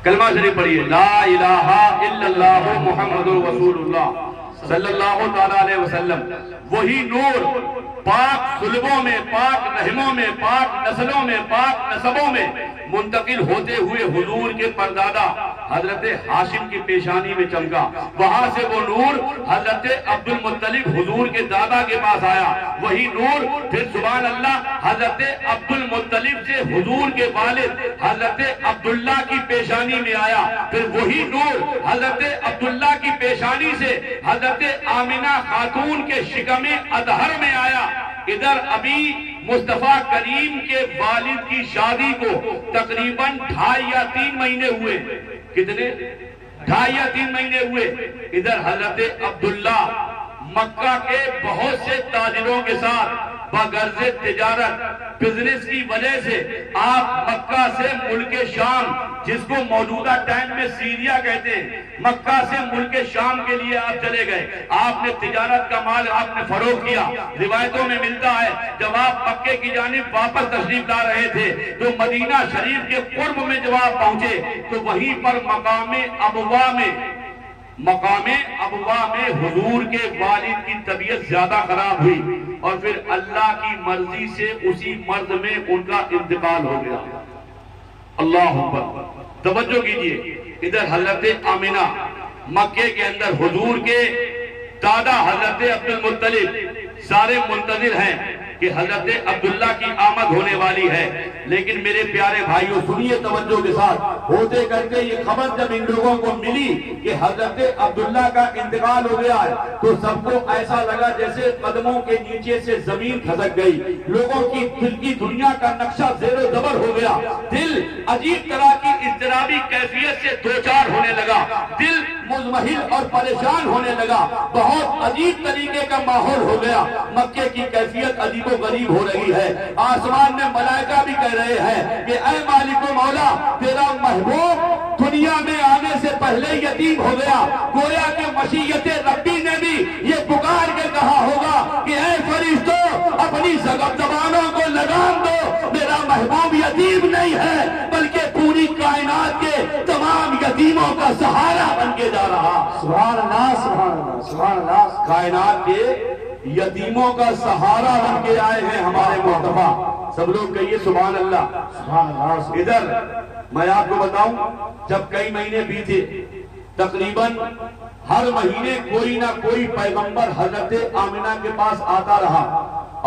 کلمہ شریف پڑھیے، لا الہ الا اللہ محمد رسول اللہ صلی اللہ تعالیٰ علیہ وسلم۔ وہی نور پاک صلبوں میں، پاک رحموں میں، پاک نسلوں میں، پاک نسبوں میں منتقل ہوتے ہوئے حضور کے پردادا حضرت ہاشم کی پیشانی میں چمکا، وہاں سے وہ نور حضرت عبد المطلب حضور کے دادا کے پاس آیا، وہی نور پھر سبحان اللہ حضرت عبد المطلب سے حضور کے والد حضرت عبداللہ کی پیشانی میں آیا، پھر وہی نور حضرت عبداللہ کی پیشانی سے حضرت آمنہ خاتون کے شکم اطہر میں آیا۔ ادھر ابھی مصطفیٰ کریم کے والد کی شادی کو تقریباً 2.5 یا 3 مہینے ہوئے، کتنے؟ 2.5 یا 3 مہینے ہوئے۔ ادھر حضرت عبداللہ مکہ کے بہت سے تاجروں کے ساتھ بغرض تجارت بزنس کی وجہ سے آپ مکہ سے ملک شام، جس کو موجودہ ٹائم میں سیریا کہتے ہیں، مکہ سے ملک شام کے لیے آپ چلے گئے، آپ نے تجارت کا مال آپ نے فروخت کیا۔ روایتوں میں ملتا ہے جب آپ مکے کی جانب واپس تشریف لا رہے تھے تو مدینہ شریف کے قرب میں جب آپ پہنچے تو وہیں پر مقام ابوا میں حضور کے والد کی طبیعت زیادہ خراب ہوئی اور پھر اللہ کی مرضی سے اسی مرض میں ان کا انتقال ہو گیا۔ اللہ اکبر، توجہ کیجئے۔ ادھر حضرت آمنہ مکے کے اندر حضور کے دادا حضرت عبد المطلب سارے منتظر ہیں کہ حضرت عبداللہ کی آمد ہونے والی ہے، لیکن میرے پیارے بھائیوں سنیے توجہ کے ساتھ، ہوتے کرتے یہ خبر جب ان لوگوں کو ملی کہ حضرت عبداللہ کا انتقال ہو گیا ہے تو سب کو ایسا لگا جیسے قدموں کے نیچے سے زمین کھسک گئی، لوگوں کی دل کی دنیا کا نقشہ زیر و زبر ہو گیا، دل عجیب طرح کی اضطرابی کیفیت سے دوچار ہونے لگا، دل مضمحل اور پریشان ہونے لگا، بہت عجیب طریقے کا ماحول ہو گیا، مکے کی کیفیت عجیب و غریب ہو رہی ہے۔ آسمان میں ملائکہ بھی کہہ رہے ہیں کہ اے مالک و مولا، تیرا محبوب دنیا میں آنے سے پہلے یتیم ہو گیا، گویا کہ مشیت ربی نے بھی یہ پکار کے کہا ہوگا کہ اے فرشتوں اپنی زبانوں کو لگام دو، میرا محبوب یتیم نہیں ہے بلکہ پوری کائنات کے تمام یتیموں کا سہارا بن کے جا رہا۔ سبحان اللہ، سبحان اللہ، سبحان اللہ۔ کائنات کے یتیموں کا سہارا بن کے آئے ہیں ہمارے مصطفیٰ، سب لوگ کہیے سبحان اللہ، سبحان اللہ۔ ادھر میں آپ کو بتاؤں جب کئی مہینے بیتے تقریباً ہر مہینے کوئی نہ کوئی پیغمبر حضرت آمنہ کے پاس آتا رہا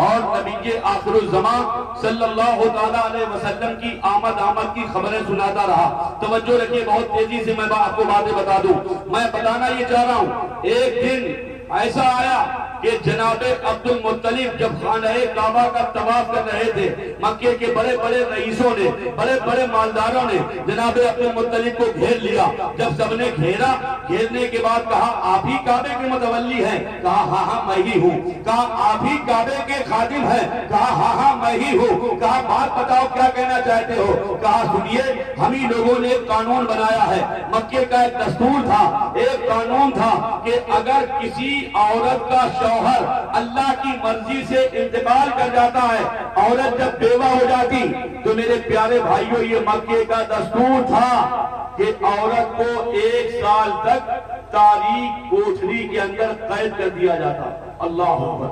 اور نبی آخر الزمان صلی اللہ تعالیٰ علیہ وسلم کی آمد کی خبریں سناتا رہا۔ توجہ رکھیے، بہت تیزی سے میں آپ کو باتیں بتا دوں، میں بتانا یہ چاہ رہا ہوں، ایک دن ایسا آیا کہ جناب عبد المطلب جب خانہ کعبہ کا طواف کر رہے تھے، مکے کے بڑے بڑے رئیسوں نے، بڑے بڑے مالداروں نے جناب عبد المطلب کو گھیر لیا۔ جب سب نے گھیرنے کے بعد کہا آپ ہی کعبے کے متولی ہیں؟ کہا ہاں ہاں میں ہی ہوں۔ کہا آپ ہی کعبے کے خادم ہیں؟ کہا ہاں ہاں میں ہی ہوں۔ کہا بات بتاؤ کیا کہنا چاہتے ہو؟ کہا سنیے، ہم ہی لوگوں نے ایک قانون بنایا ہے، مکے کا ایک دستور تھا، ایک قانون تھا کہ اگر کسی عورت کا شوہر اللہ کی مرضی سے انتقال کر جاتا ہے، عورت جب بیوہ ہو جاتی تو میرے پیارے بھائیوں یہ مکے کا دستور تھا کہ عورت کو 1 سال تک تاریک کوٹھری کے اندر قید کر دیا جاتا۔ اللہ اکبر،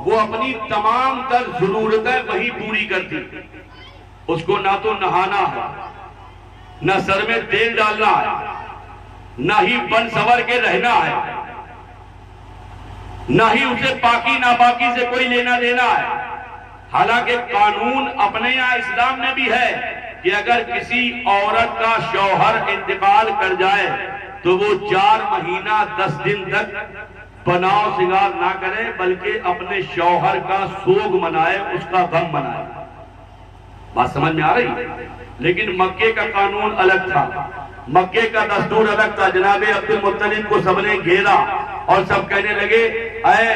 وہ اپنی تمام تر ضرورتیں وہی پوری کرتی، اس کو نہ تو نہانا ہے، نہ سر میں تیل ڈالنا ہے، نہ ہی بن سور کے رہنا ہے، نہ ہی اسے پاکی ناپاکی سے کوئی لینا دینا ہے۔ حالانکہ قانون اپنے یہاں اسلام میں بھی ہے کہ اگر کسی عورت کا شوہر انتقال کر جائے تو وہ 4 مہینہ 10 دن تک بناؤ سنگار نہ کرے بلکہ اپنے شوہر کا سوگ منائے، اس کا غم منائے۔ بات سمجھ میں آ رہی ہے؟ لیکن مکے کا قانون الگ تھا، مکے کا دستور الگ تھا۔ جناب عبد المطلب کو سب نے گھیرا اور سب کہنے لگے اے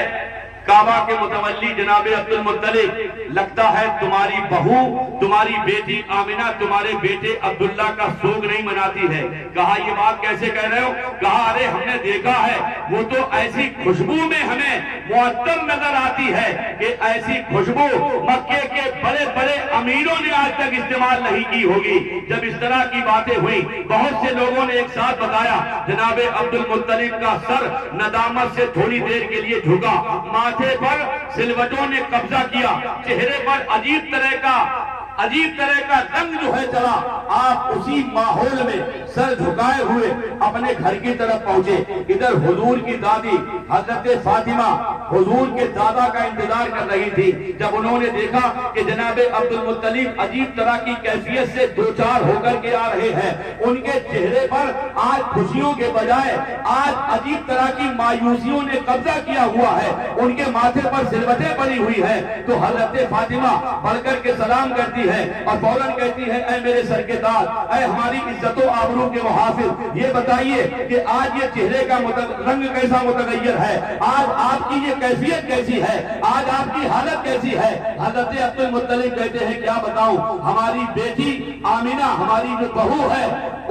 کعبہ کے متولی جناب عبد المطلب، لگتا ہے تمہاری بہو، تمہاری بیٹی آمنہ تمہارے بیٹے عبداللہ کا سوگ نہیں مناتی ہے۔ کہا یہ بات کیسے کہہ رہے ہو؟ کہا ارے ہم نے دیکھا ہے وہ تو ایسی خوشبو میں ہمیں معطر نظر آتی ہے کہ ایسی خوشبو مکے کے بڑے بڑے امیروں نے آج تک استعمال نہیں کی ہوگی۔ جب اس طرح کی باتیں ہوئی، بہت سے لوگوں نے ایک ساتھ بتایا، جناب عبد المطلب کا سر ندامت سے تھوڑی دیر کے لیے جھکا، ماتھے پر سلوٹوں نے قبضہ کیا، چہرے پر عجیب طرح کا رنگ جو ہے چلا۔ آپ اسی ماحول میں سر جھکائے ہوئے اپنے گھر کی طرف پہنچے۔ ادھر حضور کی دادی حضرت فاطمہ حضور کے دادا کا انتظار کر رہی تھی۔ جب انہوں نے دیکھا کہ جناب عبد المطلب عجیب طرح کی کیفیت سے دو چار ہو کر کے آ رہے ہیں، ان کے چہرے پر آج خوشیوں کے بجائے آج عجیب طرح کی مایوسیوں نے قبضہ کیا ہوا ہے، ان کے ماتھے پر سلوٹیں پڑی ہوئی ہے، تو حضرت فاطمہ بڑھ کر کے سلام کرتی ہے اور فوراً کہتی ہے اے میرے سر کے تاج، اے ہماری عزت و آبرو کے محافظ، یہ بتائیے کہ آج یہ چہرے کا رنگ کیسا متغیر ہے، آج آپ کی یہ کیفیت کیسی ہے، آج آپ کی حالت کیسی ہے؟ حضرت عبد المطلب کہتے ہیں کیا بتاؤں، ہماری بیٹی آمنہ ہماری جو بہو ہے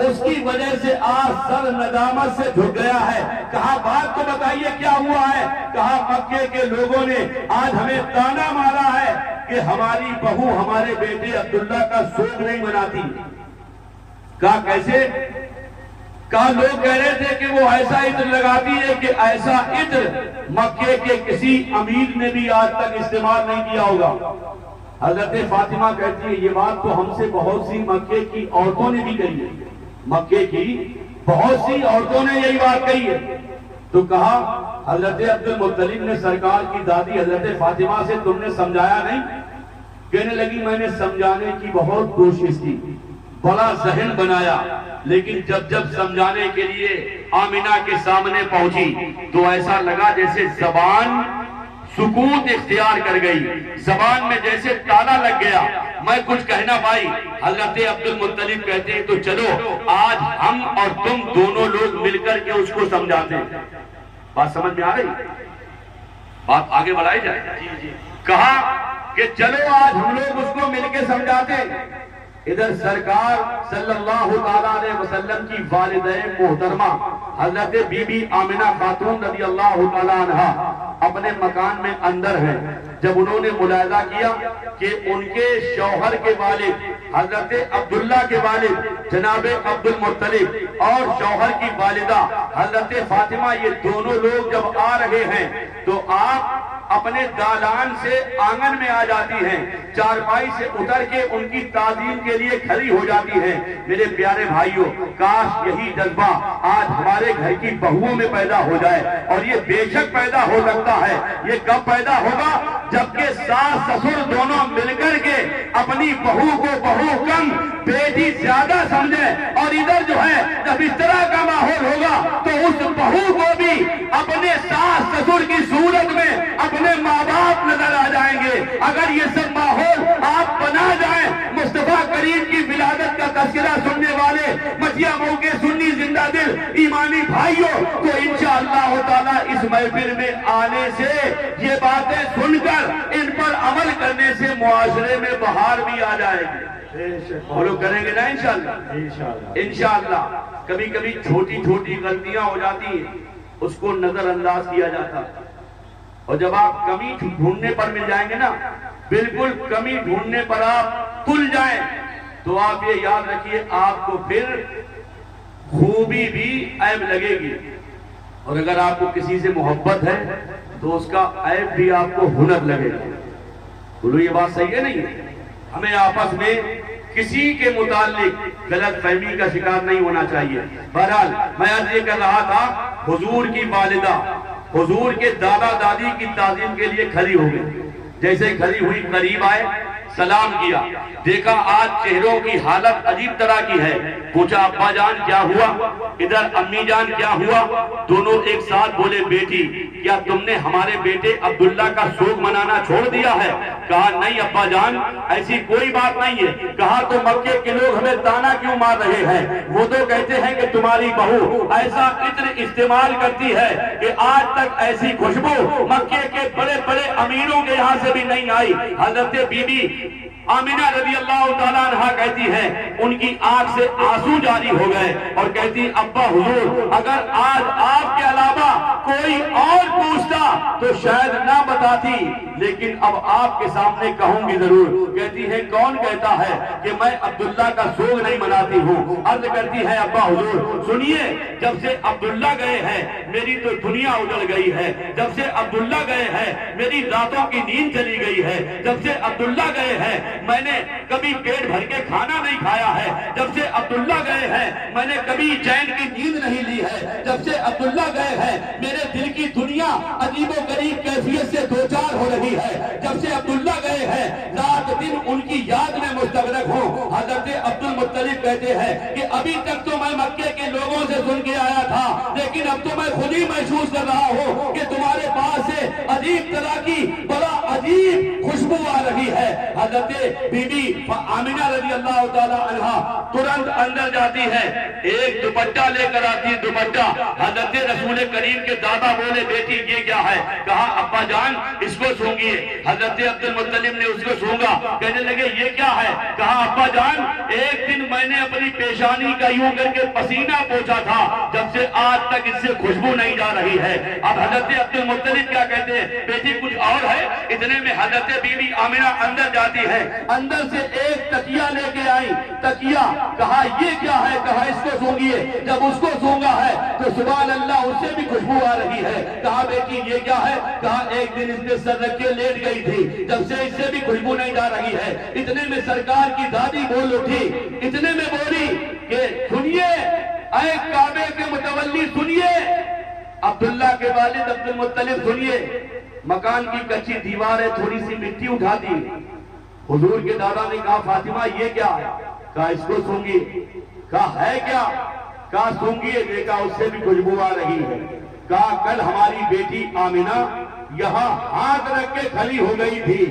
اس کی وجہ سے آج سر ندامت سے جھک گیا ہے۔ کہا بات تو بتائیے کیا ہوا ہے؟ کہا مکے کے لوگوں نے آج ہمیں تانا مارا ہے کہ ہماری بہو ہمارے بیٹے عبداللہ کا سوگ نہیں مناتی۔ کہا کیسے؟ کہا لوگ کہہ رہے تھے کہ وہ ایسا عطر لگاتی ہے کہ ایسا عطر مکے کے کسی امیر نے بھی آج تک استعمال نہیں کیا ہوگا۔ حضرت فاطمہ کہتی ہے یہ بات تو ہم سے بہت سی مکے کی عورتوں نے بھی کہی ہے، مکے کی بہت سی عورتوں نے یہی بات کہی ہے۔ تو کہا حضرت عبد المطلب نے سرکار کی دادی حضرت فاطمہ سے تم نے سمجھایا نہیں؟ کہنے لگی میں نے سمجھانے کی بہت کوشش کی، بڑا ذہن بنایا، لیکن جب سمجھانے کے لیے آمنہ کے سامنے پہنچی تو ایسا لگا جیسے زبان سکوت اختیار کر گئی، زبان میں جیسے تالا لگ گیا، میں کچھ کہنا پائی۔ حضرت عبد المطلب کہتے ہیں تو چلو آج ہم اور تم دونوں لوگ مل کر کے اس کو سمجھاتے ہیں۔ بات سمجھ میں آ رہی؟ بات آگے بڑھائی جائے۔ کہا کہ چلو آج ہم لوگ اس کو مل کے سمجھاتے ہیں۔ ادھر سرکار صلی اللہ تعالیٰ علیہ وسلم کی والدہ محترمہ حضرت بی بی آمنہ خاتون رضی اللہ تعالیٰ عنہ اپنے مکان میں اندر ہیں۔ جب انہوں نے ملاحظہ کیا کہ ان کے شوہر کے والد حضرت عبداللہ کے والد جناب عبد المطلب اور شوہر کی والدہ حضرت فاطمہ یہ دونوں لوگ جب آ رہے ہیں تو آپ اپنے دالان سے آنگن میں آ جاتی ہیں، چارپائی سے اتر کے ان کی تعظیم کے لیے کھڑی ہو جاتی ہیں۔ میرے پیارے بھائیوں، کاش یہی جذبہ آج ہمارے گھر کی بہوؤں میں پیدا ہو جائے، اور یہ بے شک پیدا ہو سکتا ہے۔ یہ کب پیدا ہوگا؟ جبکہ ساس سسر دونوں مل کر کے اپنی بہو کو بہو کم بیٹی زیادہ سمجھیں، اور ادھر جو ہے جب اس طرح کا ماحول ہوگا تو اس بہو کو بھی اپنے ساس سسر کی صورت میں اپنے ماں باپ نظر آ جائیں گے۔ اگر یہ سب ماحول آپ بنا جائیں، مصطفیٰ کریم کی ولادت کا تذکرہ سننے والے مٹیا مئو کے سنی زندہ دل ایمانی بھائیوں، تو انشاءاللہ تعالیٰ اس محفل میں آنے سے یہ باتیں سن کر ان پر عمل کرنے سے معاشرے میں بہار بھی آ جائے گی۔ وہ لوگ کریں گے نا انشاءاللہ؟ انشاءاللہ۔ کبھی کبھی چھوٹی چھوٹی غلطیاں ہو جاتی ہیں، اس کو نظر انداز کیا جاتا، اور جب آپ کمی ڈھونڈنے پر مل جائیں گے نا، بالکل کمی ڈھونڈنے پر آپ تل جائیں، تو آپ یہ یاد رکھیے آپ کو پھر خوبی بھی عیب لگے گی، اور اگر آپ کو کسی سے محبت ہے تو اس کا عیب بھی آپ کو ہنر لگے گا۔ بولو یہ بات صحیح ہے نہیں؟ ہمیں آپس میں کسی کے متعلق غلط فہمی کا شکار نہیں ہونا چاہیے۔ بہرحال میں آج یہ کر رہا تھا، حضور کی والدہ حضور کے دادا دادی کی تعظیم کے لیے کھڑی ہو گئی، جیسے کھڑی ہوئی قریب آئے، سلام کیا. دیکھا آج چہروں کی حالت عجیب طرح کی ہے. پوچھا ابا جان کیا ہوا, ادھر امی جان کیا ہوا؟ دونوں ایک ساتھ بولے بیٹی کیا تم نے ہمارے بیٹے عبداللہ کا سوگ منانا چھوڑ دیا ہے؟ کہا نہیں ابا جان ایسی کوئی بات نہیں ہے. کہا تو مکے کے لوگ ہمیں تانا کیوں مار رہے ہیں؟ وہ تو کہتے ہیں کہ تمہاری بہو ایسا عطر استعمال کرتی ہے کہ آج تک ایسی خوشبو مکے کے بڑے بڑے امیروں کے یہاں سے بھی نہیں آئی. حضرت بی بی آمینہ رضی اللہ تعالیٰ عنہ کہتی ہے ان کی آنکھ سے آنسو جاری ہو گئے اور کہتی ابا حضور اگر آج آپ کے علاوہ کوئی اور پوچھتا تو شاید نہ بتاتی, لیکن اب آپ کے سامنے کہوں گی ضرور. کہتی ہے کون کہتا ہے کہ میں عبداللہ کا سوگ نہیں مناتی ہوں؟ عرض کرتی ہے ابا حضور سنیے, جب سے عبداللہ گئے ہیں میری تو دنیا اجڑ گئی ہے. جب سے عبداللہ گئے ہیں میری راتوں کی نیند چلی گئی ہے. جب سے عبداللہ گئے ہیں میں نے کبھی پیٹ بھر کے کھانا نہیں کھایا ہے. جب سے عبداللہ گئے ہیں میں نے کبھی چین کی نیند نہیں لی ہے. جب سے عبداللہ گئے ہیں میرے دل کی دنیا عجیب و غریب کیفیت سے دوچار ہو رہی ہے. جب سے عبداللہ گئے ہیں رات دن ان کی یاد میں مستغرق ہوں. حضرت عبد المطلب کہتے ہیں کہ ابھی تک تو میں مکے کے لوگوں سے سن کے آیا تھا, لیکن اب تو میں خود ہی محسوس کر رہا ہوں کہ تمہارے پاس سے عجیب طرح کی بڑا عجیب خوشبو آ رہی ہے. حضرت بی بی آمینہ رضی اللہ تعالی عنہ ترنت اندر جاتی ہے, ایک دوپٹہ لے کر آتی ہے. دوپٹہ حضرت رسول کریم کے دادا بولے بیٹی یہ کیا ہے؟ کہا ابا جان اس کو سونگیے. حضرت عبد المطلب نے اس کو سونگا. کہنے لگے یہ کیا ہے؟ کہا ابا جان ایک دن میں نے اپنی پیشانی کا یوں کر کے پسینہ پوچھا تھا, جب سے آج تک اس سے خوشبو نہیں جا رہی ہے. اب حضرت عبد المطلب کیا کہتے ہیں بیٹی کچھ اور ہے. اتنے میں حضرت بی بی آمینہ اندر جاتی ہے, اندر سے ایک تکیہ لے کے آئی. تکیہ کہا یہ کیا ہے؟ کہا اس کو سونگیے. جب اس کو سونگا ہے تو سبحان اللہ اس سے بھی خوشبو آ رہی ہے. کہا بیٹی یہ کیا ہے؟ کہا ایک دن اس نے سر رکھ کے لیٹ گئی تھی, جب سے اس سے بھی خوشبو نہیں جا رہی ہے. اتنے میں سرکار کی دادی بول اٹھی, اتنے میں بولی کہ سنیے اے کعبے کے متولی سنیے, عبداللہ کے والد عبد المطلب سنیے, مکان کی کچی دیوار ہے تھوڑی سی مٹی اٹھا دی. حضور کے دادا نے کہا فاطمہ یہ کیا ہے؟ کہا اس کو سونگی. کہا ہے کیا؟ کہا سونگیے. دیکھا اس سے بھی خوشبو آ رہی ہے. کہا کل ہماری بیٹی آمینہ یہاں ہاتھ رکھ کے کھڑی ہو گئی تھی,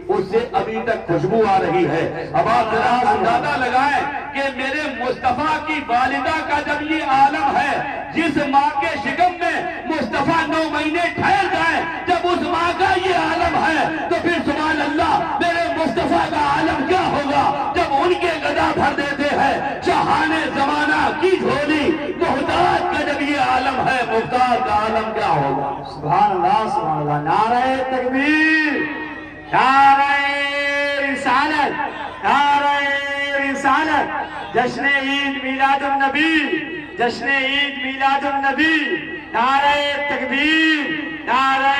اس سے ابھی تک خوشبو آ رہی ہے. اب آپ ذرا اندازہ لگائیں کہ میرے مصطفیٰ کی والدہ کا جب یہ عالم ہے, جس ماں کے شکم میں مصطفیٰ 9 مہینے ٹھہر جائے, جب اس ماں کا یہ عالم ہے تو پھر سبحان اللہ میرے مصطفیٰ کا عالم کیا ہوگا جب ان کے گدا بھر دیتے ہیں شاہان زمانہ کی جھولی. محتاج کا جب یہ عالم ہے محتاج کا عالم کیا ہوگا؟ سبحان اللہ سبحان اللہ. نعرہ تکبیر, نعرہ رسالت, نعرہ رسالت. جشن عید میلاد النبی, جشن عید میلاد النبی. نعرہ تکبیر, نعرہ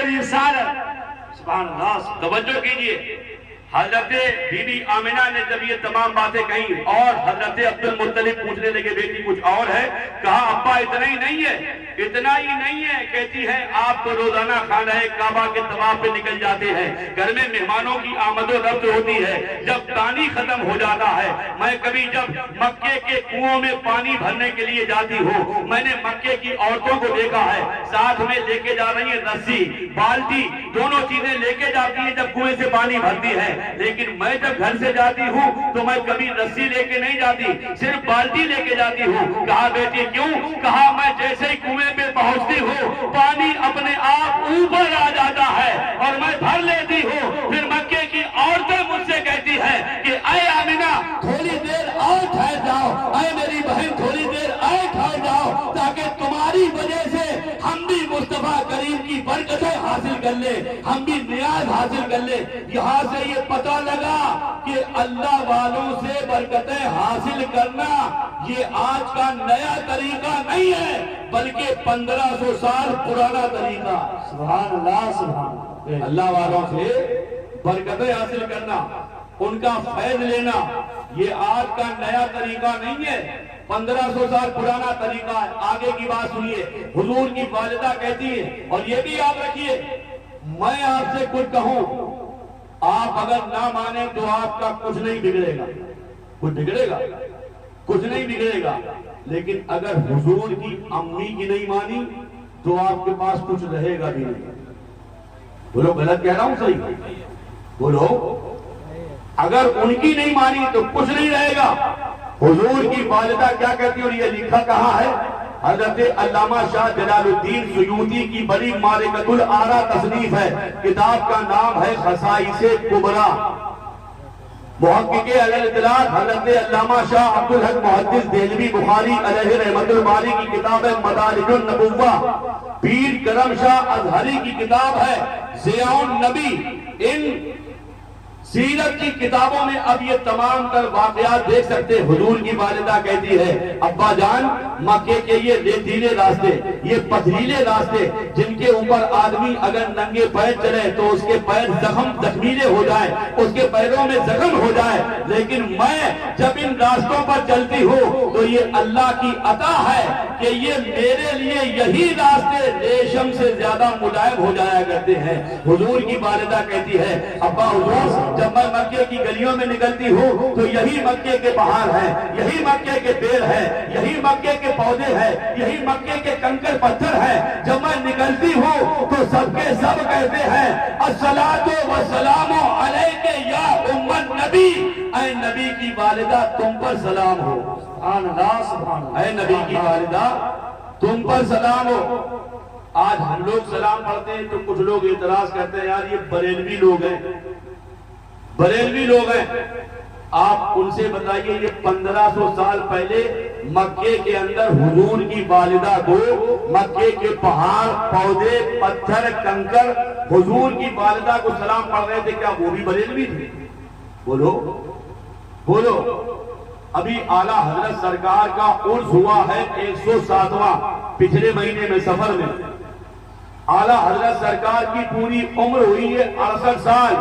رسالت. سبحان اللہ. توجہ کیجئے, حضرت بی بی آمینہ نے جب یہ تمام باتیں کہیں اور حضرت عبد المطلب پوچھنے لگے بیٹی کچھ اور ہے؟ کہا ابا اتنا ہی نہیں ہے, اتنا ہی نہیں ہے. کہتی ہے آپ تو روزانہ خانہ کعبہ کے طواف پہ نکل جاتے ہیں, گھر میں مہمانوں کی آمد و رفت ہوتی ہے, جب پانی ختم ہو جاتا ہے میں کبھی جب مکے کے کنووں میں پانی بھرنے کے لیے جاتی ہوں, میں نے مکے کی عورتوں کو دیکھا ہے ساتھ میں لے کے جا رہی ہیں رسی بالٹی, دونوں چیزیں لے کے جاتی ہیں جب کنویں سے پانی بھرتی ہے. لیکن میں جب گھر سے جاتی ہوں تو میں کبھی رسی لے کے نہیں جاتی, صرف بالٹی لے کے جاتی ہوں. کہا بیٹی کیوں؟ کہا میں جیسے ہی کنویں پہ پہنچتی ہوں پانی اپنے آپ اوپر آ جاتا ہے اور میں بھر لیتی ہوں. پھر مکے کی عورتیں مجھ سے کہتی ہے کہ اے آمینہ تھوڑی دیر اور ٹھہر جاؤ, اے میری بہن تھوڑی دیر اور ٹھہر جاؤ تاکہ تمہاری وجہ سے ہم بھی مصطفیٰ کریم کی برکتیں حاصل کر لیں, ہم بھی نیاز حاصل کر لیں. یہاں سے یہ پتہ لگا کہ اللہ والوں سے برکتیں حاصل کرنا یہ آج کا نیا طریقہ نہیں ہے بلکہ 1500 سال پرانا طریقہ. سبحان اللہ سبحان اللہ. اللہ والوں سے برکتیں حاصل کرنا, ان کا فیض لینا یہ آج کا نیا طریقہ نہیں ہے, 1500 سال پرانا طریقہ ہے. آگے کی بات سنیے, حضور کی والدہ کہتی ہے اور یہ بھی یاد رکھیے میں آپ سے کچھ کہوں آپ اگر نہ مانیں تو آپ کا کچھ نہیں بگڑے گا، کچھ بگڑے گا، کچھ نہیں بگڑے گا، لیکن اگر حضور کی امی کی نہیں مانی تو آپ کے پاس کچھ رہے گا بھی نہیں۔ بولو غلط کہہ رہا ہوں صحیح؟ بولو اگر ان کی نہیں مانی تو کچھ نہیں رہے گا۔ حضور کی والدہ کیا کہتی اور یہ لکھا کہاں ہے؟ حضرت علامہ شاہ جلال الدین سیوطی کی بڑی معرکۃ الآراء تصنیف ہے، کتاب کا نام ہے خصائص کبریٰ۔ محقق اہل اطلاعات حضرت علامہ شاہ عبدالحق محدث دہلوی بخاری علیہ رحمت الباری کی کتاب ہے مدارج النبوہ، پیر کرم شاہ ازہری کی کتاب ہے ضیاء النبی۔ ان سیرت کی کتابوں میں اب یہ تمام تر واقعات دیکھ سکتے۔ حضور کی والدہ کہتی ہے ابا جان مکے کے یہ ریتیلے راستے، یہ پتھریلے راستے جن کے اوپر آدمی اگر ننگے پیر چلے تو اس کے پیر زخمیلے ہو جائیں، اس کے پیروں میں زخم ہو جائے، لیکن میں جب ان راستوں پر چلتی ہوں تو یہ اللہ کی عطا ہے کہ یہ میرے لیے یہی راستے ریشم سے زیادہ ملائم ہو جایا کرتے ہیں۔ حضور کی والدہ کہتی ہے ابا حضور جب میں مکے کی گلیوں میں نکلتی ہوں تو یہی مکے کے پہاڑ ہیں، یہی مکے کے پیڑ ہیں، یہی مکے کے پودے ہیں، یہی مکے کے کنکر پتھر ہیں۔ جب میں نکلتی ہوں تو سب کے سب کہتے ہیں الصلاۃ والسلام علیک یا ام النبی، اے نبی کی والدہ تم پر سلام ہو۔ سبحان اللہ سبحان اللہ، اے نبی کی والدہ تم پر سلام ہو۔ آج ہم لوگ سلام پڑھتے ہیں تو کچھ لوگ اعتراض کرتے ہیں یار یہ بریلوی لوگ ہیں، بریلوی لوگ ہیں۔ آپ ان سے بتائیے یہ 1500 سال پہلے مکے کے اندر حضور کی والدہ کو مکے کے پہاڑ پودے پتھر کنکر حضور کی والدہ کو سلام پڑھ رہے تھے، کیا وہ بھی بریلوی تھے؟ بولو بولو۔ ابھی اعلیٰ حضرت سرکار کا عرس ہوا ہے 107واں پچھلے مہینے میں سفر میں۔ اعلیٰ حضرت سرکار کی پوری عمر ہوئی ہے 68 سال۔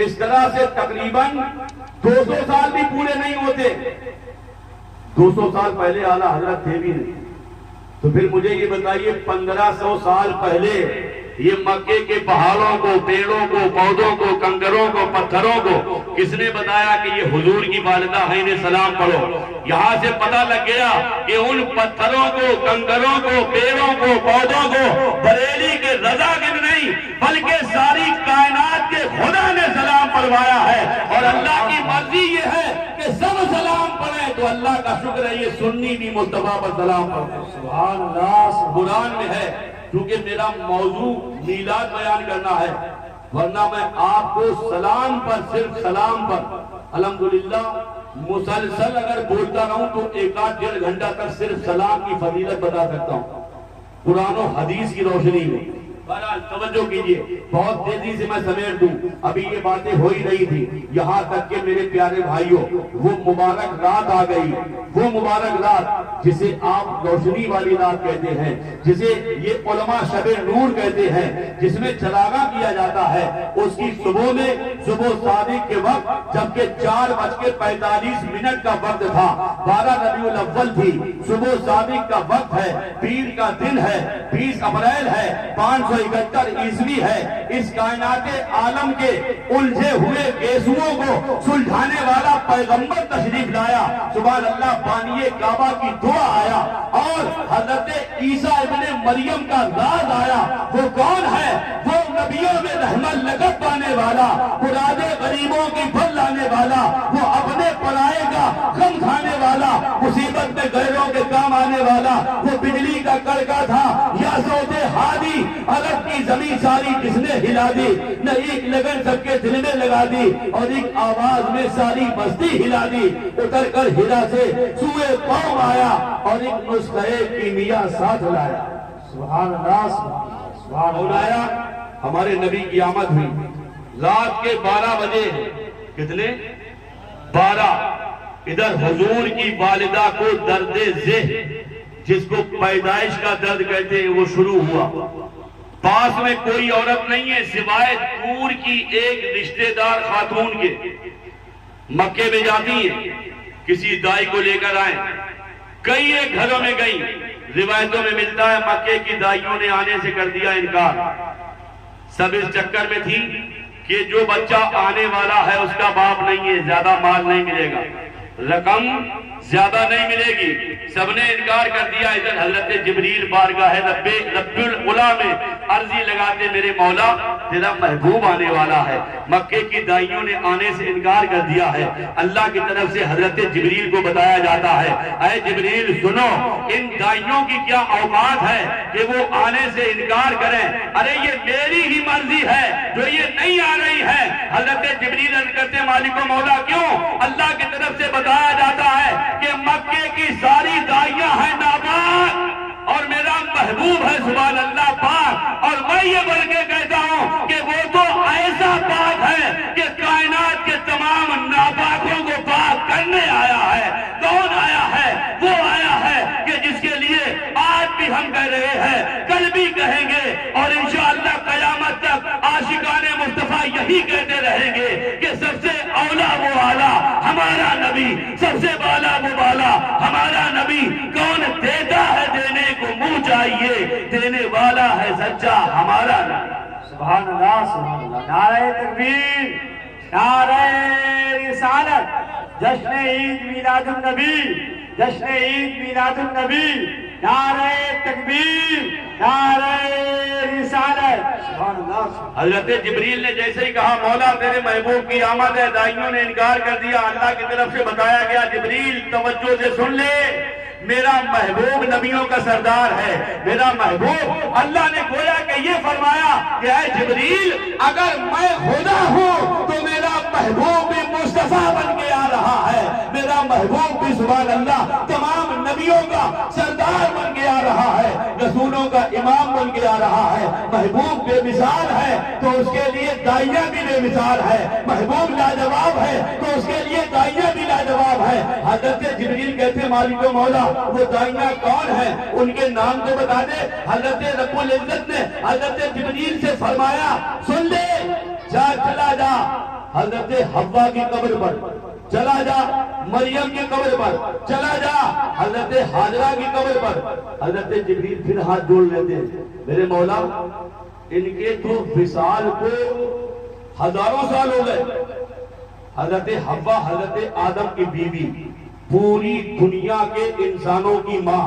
اس طرح سے تقریباً 200 سال بھی پورے نہیں ہوتے۔ 200 سال پہلے اعلیٰ حضرت تھے بھی نہیں، تو پھر مجھے یہ بتائیے 1500 سال پہلے یہ مکے کے پہاڑوں کو پیڑوں کو پودوں کو کنکروں کو پتھروں کو کس نے بتایا کہ یہ حضور کی والدہ ہے انہیں سلام پڑھو؟ یہاں سے پتہ لگ گیا کہ ان پتھروں کو کنکروں کو پیڑوں کو پودوں کو بریلی کے رضا گنج نہیں بلکہ ساری کائنات کے خدا نے سلام پڑھوایا ہے، اور اللہ کی مرضی یہ ہے کہ سب سلام پڑھیں تو اللہ کا شکر ہے یہ سنی بھی مصطفیٰ پر سلام پڑھیں۔ سبحان اللہ۔ قرآن میں ہے، کیونکہ میرا موضوع میلاد بیان کرنا ہے، ورنہ میں آپ کو سلام پر صرف سلام پر الحمدللہ مسلسل اگر بولتا رہوں تو 1-1.5 گھنٹہ تک صرف سلام کی فضیلت بتا سکتا ہوں قرآن و حدیث کی روشنی میں۔ بہرحال توجہ کیجئے، بہت تیزی سے میں سمیٹ دوں، ابھی یہ باتیں ہو ہی رہی تھی یہاں تک کہ میرے پیارے بھائیوں وہ مبارک رات آ گئی، وہ مبارک رات جسے آپ روشنی والی رات کہتے ہیں، جسے یہ علماء شب نور کہتے ہیں، جس میں چراغاں کیا جاتا ہے۔ اس کی صبح میں صبح صادق کے وقت جبکہ 4:45 کا وقت تھا، 12 ربیع الاول تھی، صبح صادق کا وقت ہے، پیر کا دن ہے، 20 اپریل ہے، 571 عیسوی ہے۔ اس کائنات عالم کے الجھے ہوئے گیسوؤں کو سلجھانے والا پیغمبر تشریف لایا، سبحان اللہ، بانی کعبہ کی دعا آیا اور حضرت عیسیٰ ابن مریم کا راز آیا۔ وہ کون ہے؟ وہ نبیوں میں رحمت لقب پانے والا، مرادے غریبوں کی پھل لانے والا، وہ اپنے پرائے کا غم کھانے والا، مصیبت میں غیروں کے کام آنے والا، وہ بجلی کا کڑکا تھا یا صوت ہادی، عرب کی زمین ساری کس نے ہلا دی، نہ ایک لگن سب کے دل میں لگا دی اور ایک آواز میں ساری بستی ہلا دی۔ اتر کر ہلا سے سوئے قوم آیا اور ایک نسخہ کیمیا ساتھ لایا۔ سبحان اللہ سبحان اللہ۔ آیا ہمارے نبی کی آمد ہوئی رات کے 12 بجے، کتنے؟ 12۔ ادھر حضور کی والدہ کو درد ذہ جس کو پیدائش کا درد کہتے ہیں وہ شروع ہوا۔ پاس میں کوئی عورت نہیں ہے سوائے دور کی ایک رشتہ دار خاتون کے، مکے میں جاتی ہیں، کسی دائی کو لے کر آئیں، کئی ایک گھروں میں گئی، روایتوں میں ملتا ہے مکے کی دائیوں نے آنے سے کر دیا انکار، سب اس چکر میں تھی کہ جو بچہ آنے والا ہے اس کا باپ نہیں ہے، زیادہ مال نہیں ملے گا، رقم زیادہ نہیں ملے گی۔ سب نے انکار کر دیا۔ ادھر حضرت جبریل بارگاہ رب العلا میں عرضی لگاتے، میرے مولا تیرا محبوب آنے والا ہے۔ مکے کی دائیوں نے آنے سے انکار کر دیا ہے۔ اللہ کی طرف سے حضرت جبریل کو بتایا جاتا ہے، اے جبریل سنو، ان دائیوں کی کیا اوقات ہے کہ وہ آنے سے انکار کریں؟ ارے یہ میری ہی مرضی ہے جو یہ نہیں آ رہی ہے۔ حضرت جبریل عرض کرتے، مالک و مولا کیوں؟ اللہ کی طرف سے بتایا جاتا ہے کہ مکے کی ساری دائیاں ہیں ناپاک اور میرا محبوب ہے سبحان اللہ پاک، اور میں یہ بڑھ کے کہتا ہوں کہ وہ تو ایسا پاک ہے کہ کائنات کے تمام ناپاکوں کو پاک کرنے آیا ہے۔ کون آیا ہے؟ وہ آیا ہے کہ جس کے لیے آج بھی ہم کہہ رہے ہیں، کل بھی کہیں گے، اور انشاءاللہ قیامت تک عاشقان مصطفیٰ یہی کہتے رہیں گے کہ سب سے اولا وہ آلہ ہمارا نبی، سب سے بالا وہ بالا ہمارا نبی۔ کون دیتا ہے دینے کو منہ چاہیے، دینے والا ہے سچا ہمارا نبی۔ سبحان اللہ سبحان اللہ، نعرہ تکبیر، نعرہ رسالت، جشن عید میلاد النبی، جشن عید میلاد النبی، نعرہ تکبیر، نعرہ رسالت، سبحان اللہ۔ حضرت جبریل نے جیسے ہی کہا مولا تیرے محبوب کی آمد ہے، دائیوں نے انکار کر دیا۔ اللہ کی طرف سے بتایا گیا، جبریل توجہ سے سن لے، میرا محبوب نبیوں کا سردار ہے، میرا محبوب۔ اللہ نے گویا کہ یہ فرمایا کہ اے جبریل، اگر میں خدا ہوں تو میرا محبوب بھی مصطفیٰ بن کے آ رہا ہے، میرا محبوب بھی سبحان اللہ تمام نبیوں کا سردار بن کے آ رہا ہے، رسولوں کا امام بن کے آ رہا ہے۔ محبوب بے مثال ہے تو اس کے لیے دائیاں بھی بے مثال ہے، محبوب لاجواب ہے تو اس کے لیے دائیاں بھی لاجواب ہے۔ حضرت جبریل کہتے مالک و مولا وہ دائیاں کون ہیں؟ ان کے نام تو بتا دے۔ حضرت رب العزت نے حضرت جبریل سے فرمایا، سن لے، جا چلا جا حضرت حوا کی قبر پر، چلا جا مریم کی قبر پر، چلا جا حضرت حاجرہ کی قبر پر۔ حضرت جبریل پھر ہاتھ جوڑ لیتے ہیں، میرے مولا ان کے تو وصال کو ہزاروں سال ہو گئے۔ حضرت حوا حضرت آدم کی بیوی، پوری دنیا کے انسانوں کی ماں،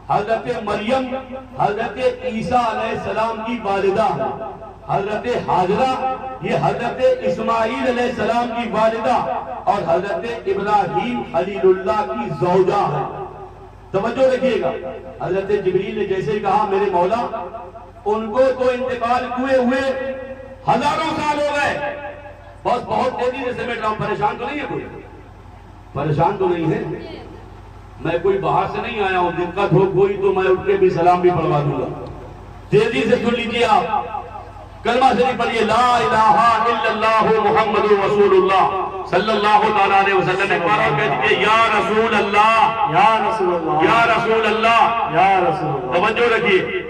حضرت مریم حضرت عیسیٰ علیہ السلام کی والدہ، حضرت حاجرہ یہ حضرت اسماعیل علیہ السلام کی والدہ، اور حضرت ابراہیم خلیل اللہ کی زوجہ ہے۔ توجہ رکھیے گا، حضرت جبریل نے جیسے کہا میرے مولا ان کو تو انتقال ہوئے ہزاروں سال ہو گئے۔ بہت تیزی سے سمیٹ رہا ہوں، پریشان تو نہیں ہے کوئی؟ پریشان تو نہیں ہے؟ میں کوئی باہر سے نہیں آیا ہوں، دقت ہو کوئی تو میں اٹھ کے بھی سلام بھی پڑھوا دوں گا۔ تیزی سے سن لیجیے آپ، کلمہ شریف پڑھیے، لا الہ الا اللہ محمد رسول اللہ صلی اللہ تعالیٰ علیہ وسلم۔ ایک بار اور کہہ دیجیے، یا رسول اللہ، یا رسول اللہ، یا رسول اللہ، یا رسول اللہ۔ توجہ رکھیے،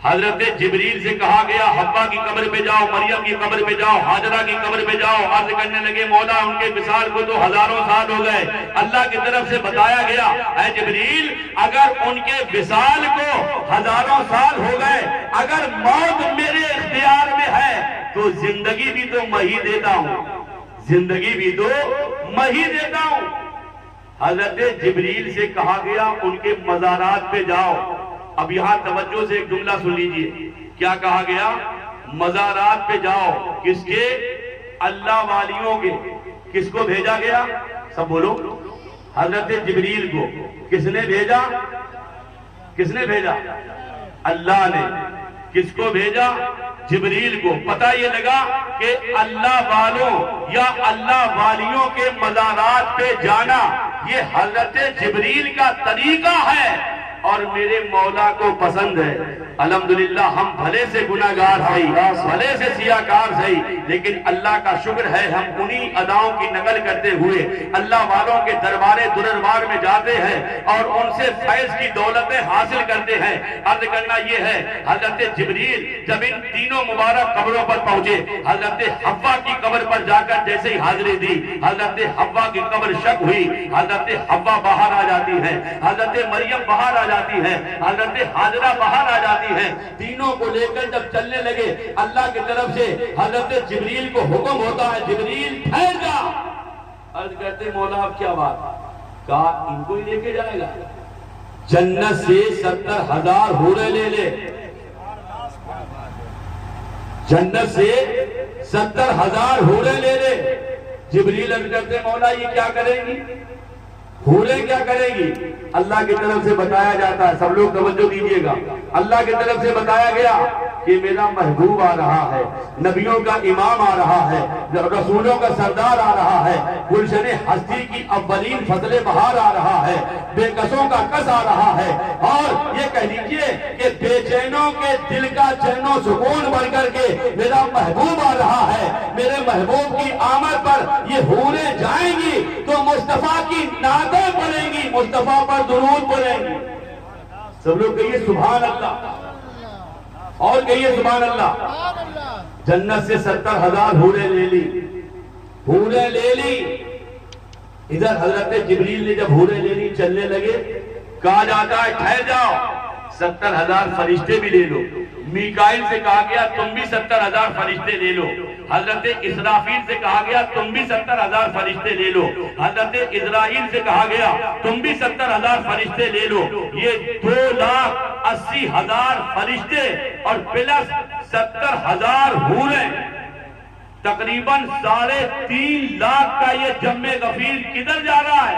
حضرت جبریل سے کہا گیا حوا کی قبر پہ جاؤ، مریم کی قبر پہ جاؤ، حاجرہ کی قبر پہ جاؤ۔ عرض کرنے لگے مولا ان کے وصال کو تو ہزاروں سال ہو گئے۔ اللہ کی طرف سے بتایا گیا، اے جبریل اگر ان کے وصال کو ہزاروں سال ہو گئے، اگر موت میرے اختیار میں ہے تو زندگی بھی تو میں ہی دیتا ہوں، زندگی بھی تو میں ہی دیتا ہوں۔ حضرت جبریل سے کہا گیا ان کے مزارات پہ جاؤ۔ اب یہاں توجہ سے ایک جملہ سن لیجئے، کیا کہا گیا؟ مزارات پہ جاؤ، کس کے؟ اللہ والیوں کے۔ کس کو بھیجا گیا؟ سب بولو، حضرت جبریل کو۔ کس نے بھیجا؟ کس نے بھیجا؟ اللہ نے۔ کس کو بھیجا؟ جبریل کو۔ پتہ یہ لگا کہ اللہ والوں یا اللہ والیوں کے مزارات پہ جانا یہ حضرت جبریل کا طریقہ ہے اور میرے مولا کو پسند ہے۔ الحمدللہ ہم بھلے سے گناہگار ہیں، بھلے سے سیاہکار ہیں، لیکن اللہ کا شکر ہے ہم انہی اداؤں کی نقل کرتے ہوئے اللہ والوں کے دربارے دربار میں جاتے ہیں اور ان سے فیض کی دولتیں حاصل کرتے ہیں۔ عرض کرنا یہ ہے، حضرت جبریل جب ان تینوں مبارک قبروں پر پہنچے، حضرت حوا کی قبر پر جا کر جیسے ہی حاضری دی، حضرت حوا کی قبر شک ہوئی، حضرت حوا باہر آ جاتی ہے، حضرت مریم باہر آ جاتی ہے، حضرت حاجرہ باہر آ جاتی ہے، تینوں کو لے کر جب چلنے لگے اللہ کی طرف سے حضرت جبریل کو حکم ہوتا ہے، جبریل ٹھہر جا۔ عرض کرتے مولا اب کیا بات؟ کہا ان کو ہی لے کے جائے گا، جنت سے 70,000 حوریں لے لے، جنت سے 70,000 حوریں لے لے۔ جبریل عرض کرتے مولا یہ کیا کریں گی؟ حوریں کیا کریں گی؟ اللہ کی طرف سے بتایا جاتا ہے، سب لوگ توجہ دیجیے گا، اللہ کی طرف سے بتایا گیا کہ میرا محبوب آ رہا ہے، نبیوں کا امام آ رہا ہے، رسولوں کا سردار آ رہا ہے، گلشن ہستی کی اولین فضل بہار آ رہا ہے، بے کسوں کا کس آ رہا ہے، اور یہ کہہ لیجئے کہ بے چینوں کے دل کا چین و سکون بڑھ کر کے میرا محبوب آ رہا ہے۔ میرے محبوب کی آمد پر یہ حوریں جائیں گی تو مصطفیٰ کی نعتیں پڑھیں گی، مصطفیٰ پر درود پڑھیں گی۔ سب لوگ کہیے سبحان اللہ، اور کہیے سبحان اللہ۔ جنت سے 70,000 حوریں لے لی، حوریں لے لی۔ ادھر حضرت جبریل نے جب حوریں لے لی چلنے لگے، کہا جاتا ہے ٹھہر جاؤ، 70,000 فرشتے بھی لے لو۔ میکائیل سے کہا گیا تم بھی 70,000 فرشتے لے لو۔ حضرت اسرافیل سے کہا گیا تم بھی 70,000 فرشتے لے لو۔ حضرت اسرائیل سے کہا گیا تم بھی 70,000 فرشتے لے لو۔ یہ 2,80,000 فرشتے اور پلس 70,000 حوریں، تقریباً 3.5 لاکھ کا یہ جمع غفیر کدھر جا رہا ہے؟